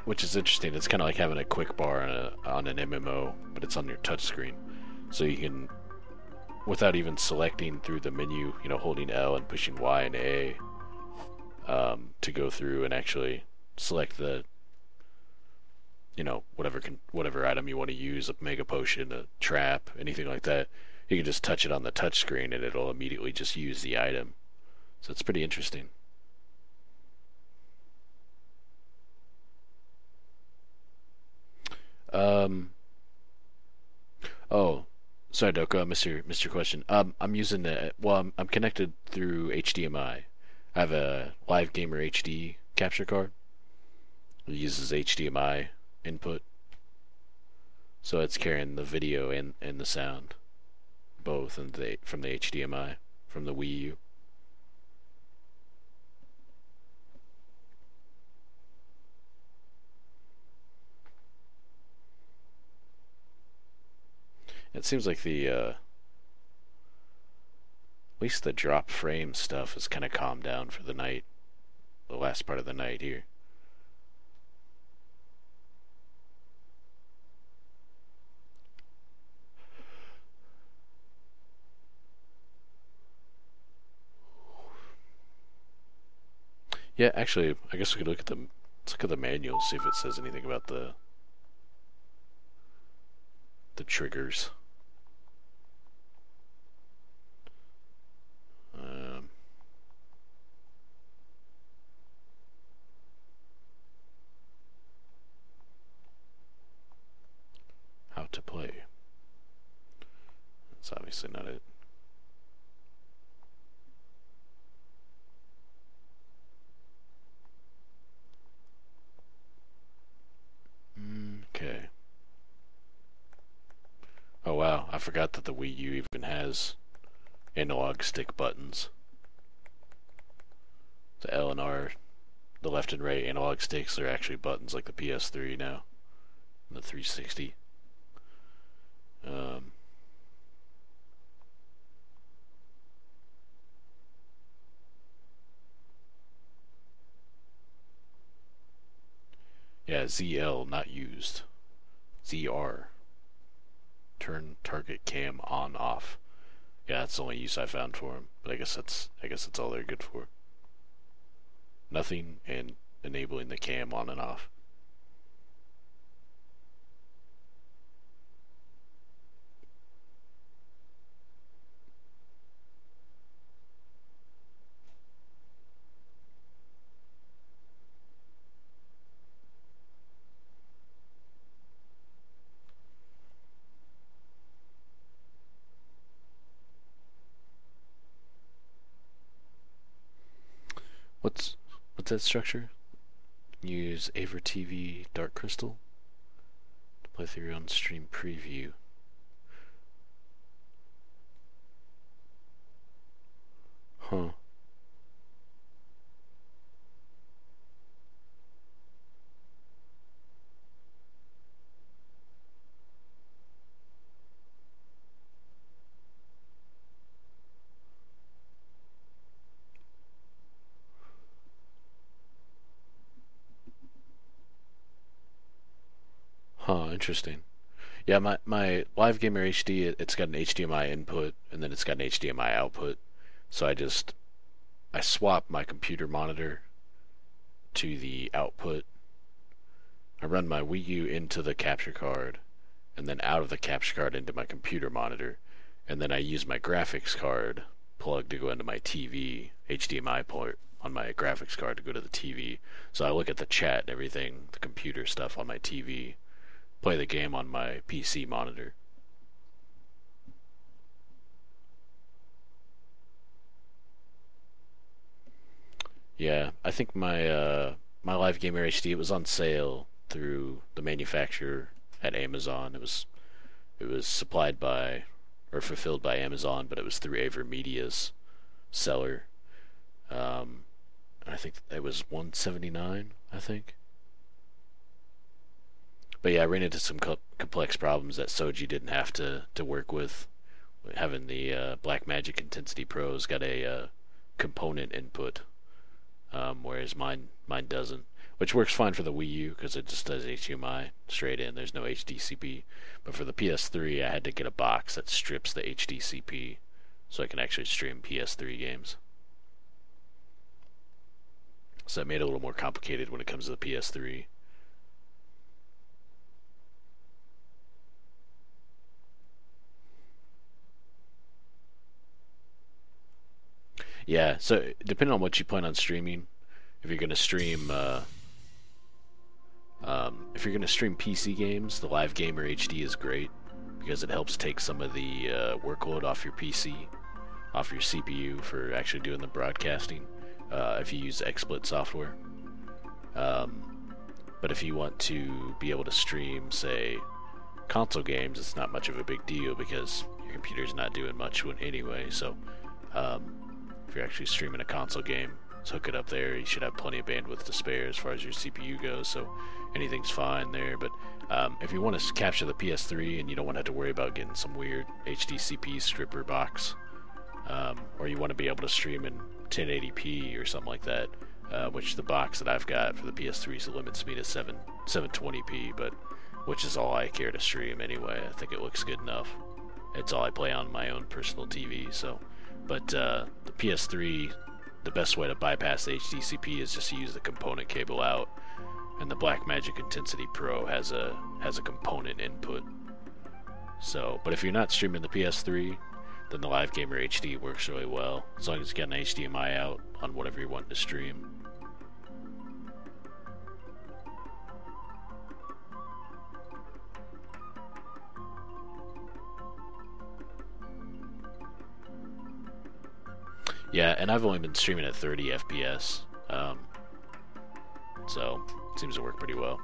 Speaker 1: Which is interesting. It's kind of like having a quick bar on an MMO, but it's on your touchscreen. So you can, without even selecting through the menu, you know, holding L and pushing Y and A to go through and actually select the, you know, whatever item you want to use, a mega potion, a trap, anything like that. You can just touch it on the touchscreen and it'll immediately just use the item. So it's pretty interesting. Oh, sorry, Doko, I missed your question. I'm using I'm connected through HDMI. I have a Live Gamer HD capture card. It uses HDMI input, so it's carrying the video and the sound, both from the HDMI from the Wii U. It seems like at least the drop frame stuff has kind of calmed down for the night, the last part of the night here. Yeah, actually, I guess we could let's look at the manual, see if it says anything about the triggers. Um, how to play. That's obviously not it. Okay. Oh wow, I forgot that the Wii U even has analog stick buttons. The L and R, the left and right analog sticks are actually buttons like the PS3 now, and the 360. Yeah, ZL not used. ZR. Turn target cam on off. Yeah, that's the only use I found for them. But I guess that's all they're good for. Nothing and enabling the cam on and off. What's that structure? Use Aver TV Dark Crystal to play through your own stream preview. Huh. Huh, interesting. Yeah, my Live Gamer HD, it's got an HDMI input and then it's got an HDMI output. So I swap my computer monitor to the output. I run my Wii U into the capture card and then out of the capture card into my computer monitor, and then I use my graphics card plug to go into my TV HDMI port on my graphics card to go to the TV. So I look at the chat and everything, the computer stuff on my TV, play the game on my PC monitor. Yeah, I think my Live Gamer HD, it was on sale through the manufacturer at Amazon. It was supplied by or fulfilled by Amazon, but it was through AverMedia's seller. Um, I think it was 179, I think. But yeah, I ran into some complex problems that Soji didn't have to work with. Having the Blackmagic Intensity Pro's got a component input, whereas mine doesn't. Which works fine for the Wii U because it just does HDMI straight in. There's no HDCP. But for the PS3, I had to get a box that strips the HDCP so I can actually stream PS3 games. So that made it a little more complicated when it comes to the PS3. Yeah, so depending on what you plan on streaming, if you're gonna stream if you're going to stream PC games, the Live Gamer HD is great because it helps take some of the workload off your PC, off your CPU for actually doing the broadcasting. If you use XSplit software, but if you want to be able to stream, say, console games, it's not much of a big deal because your computer's not doing much anyway. So, if you're actually streaming a console game, just hook it up there. You should have plenty of bandwidth to spare as far as your CPU goes. So anything's fine there. But if you want to capture the PS3 and you don't want to have to worry about getting some weird HDCP stripper box, or you want to be able to stream in 1080p or something like that, which the box that I've got for the PS3 limits me to 720p, but which is all I care to stream anyway. I think it looks good enough. It's all I play on my own personal TV. So, but the PS3, the best way to bypass the HDCP is just to use the component cable out, and the Blackmagic Intensity Pro has a component input. So, but if you're not streaming the PS3, then the Live Gamer HD works really well, as long as you got an HDMI out on whatever you're wanting to stream. Yeah, and I've only been streaming at 30 FPS, so it seems to work pretty well.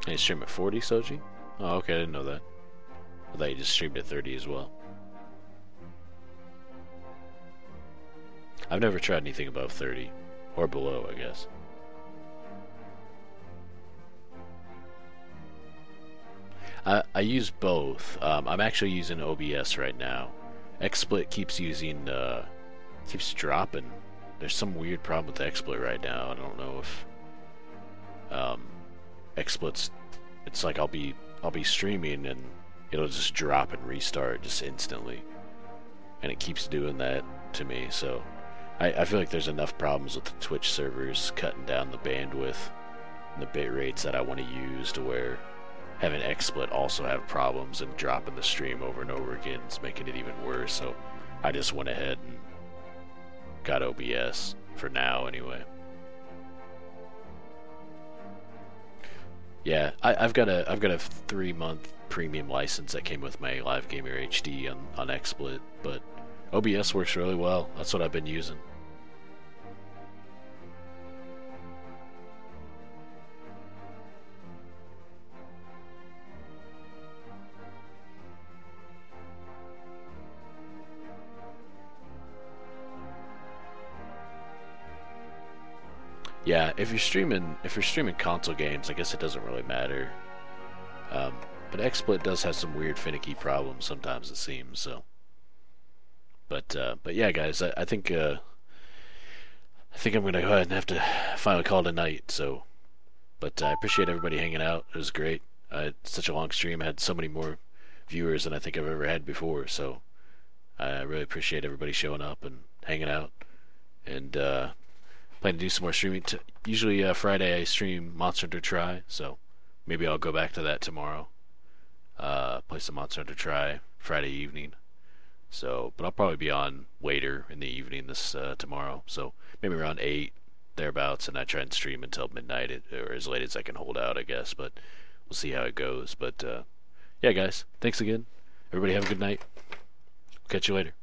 Speaker 1: And you stream at 40, Soji? Oh, okay, I didn't know that. I thought you just streamed at 30 as well. I've never tried anything above 30, or below, I guess. I use both. I'm actually using OBS right now. XSplit keeps dropping. There's some weird problem with XSplit right now. I don't know if XSplit's. It's like I'll be streaming and it'll just drop and restart just instantly, and it keeps doing that to me. So I feel like there's enough problems with the Twitch servers cutting down the bandwidth and the bit rates that I want to use to where having XSplit also have problems and dropping the stream over and over again is making it even worse. So I just went ahead and got OBS for now anyway. Yeah, I've got a 3-month premium license that came with my Live Gamer HD on XSplit, but OBS works really well. That's what I've been using. Yeah, if you're streaming console games, I guess it doesn't really matter. But XSplit does have some weird finicky problems sometimes, it seems. So, But yeah, guys, I think I'm gonna go ahead and have to finally call it a night. So, but I appreciate everybody hanging out. It was great. It's such a long stream. I had so many more viewers than I think I've ever had before. So I really appreciate everybody showing up and hanging out. And plan to do some more streaming. Usually Friday I stream Monster Hunter Tri, so maybe I'll go back to that tomorrow. Play some Monster Hunter Tri Friday evening. So, but I'll probably be on later in the evening this tomorrow. So maybe around 8 thereabouts, and I try and stream until midnight or as late as I can hold out, I guess. But we'll see how it goes. But yeah, guys, thanks again. Everybody have a good night. Catch you later.